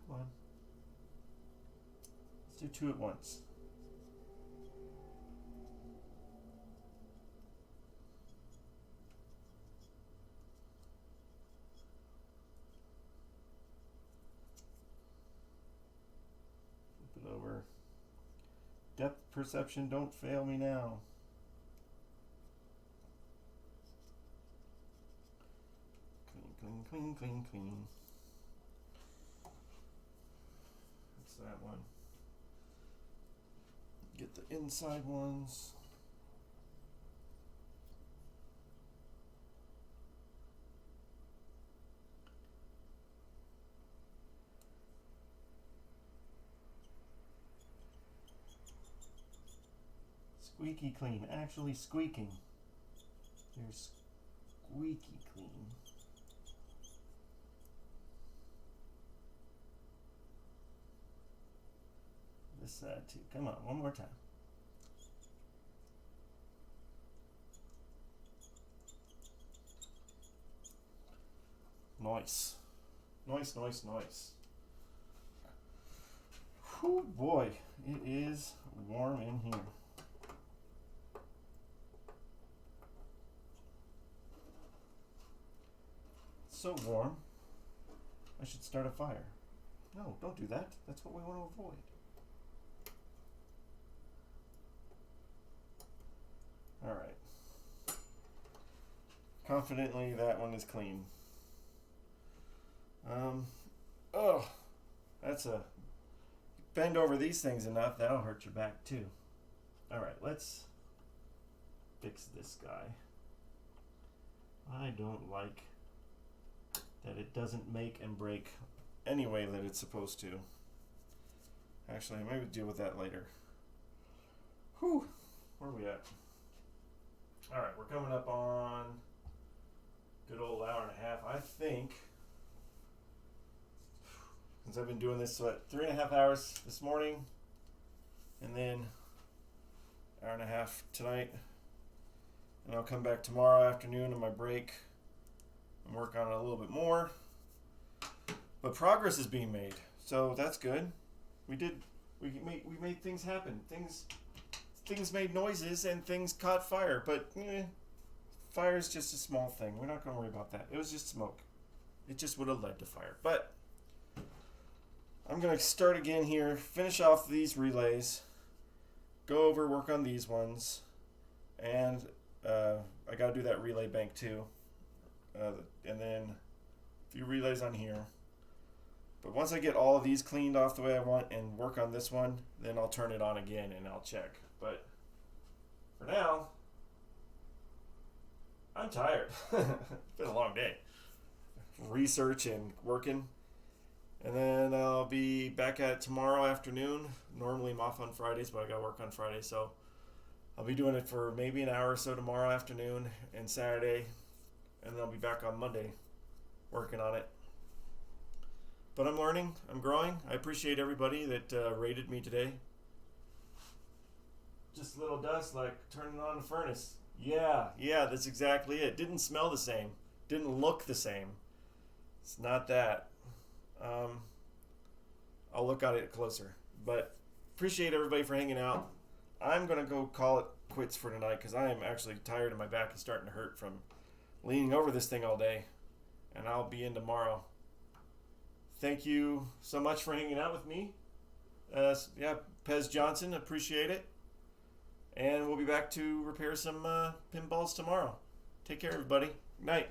Come on. Let's do 2 at once. Flip it over. Depth perception, don't fail me now. Clean, clean, clean, clean, clean. That's that one. Get the inside ones. Squeaky clean, actually squeaking. They're squeaky clean. This side too. Come on, one more time. Nice. Nice, nice, nice. Whew, boy, it is warm in here. So warm, I should start a fire. No, don't do that. That's what we want to avoid. All right. Confidently, that one is clean. Oh, that's a... Bend over these things enough, that'll hurt your back too. All right, let's fix this guy. I don't like that it doesn't make and break any way that it's supposed to. Actually, maybe deal with that later. Whew, where are we at? All right, we're coming up on good old hour and a half. I think, since I've been doing this, 3.5 hours this morning, and then hour and a half tonight, and I'll come back tomorrow afternoon on my break and work on it a little bit more. But progress is being made, so that's good. We made things happen. Things made noises and things caught fire, but fire is just a small thing. We're not going to worry about that. It was just smoke. It just would have led to fire. But I'm going to start again here, finish off these relays, go over, work on these ones, and I got to do that relay bank too, and then a few relays on here. But once I get all of these cleaned off the way I want and work on this one, then I'll turn it on again and I'll check. But for now, I'm tired. It's been a long day. Research and working. And then I'll be back at it tomorrow afternoon. Normally I'm off on Fridays, but I got to work on Friday. So I'll be doing it for maybe an hour or so tomorrow afternoon and Saturday. And then I'll be back on Monday working on it. But I'm learning. I'm growing. I appreciate everybody that rated me today. Just a little dust, like turning on a furnace. Yeah, that's exactly it. Didn't smell the same. Didn't look the same. It's not that. I'll look at it closer. But appreciate everybody for hanging out. I'm going to go call it quits for tonight because I am actually tired and my back is starting to hurt from leaning over this thing all day. And I'll be in tomorrow. Thank you so much for hanging out with me. Pez Johnson, appreciate it. And we'll be back to repair some pinballs tomorrow. Take care, everybody. Good night.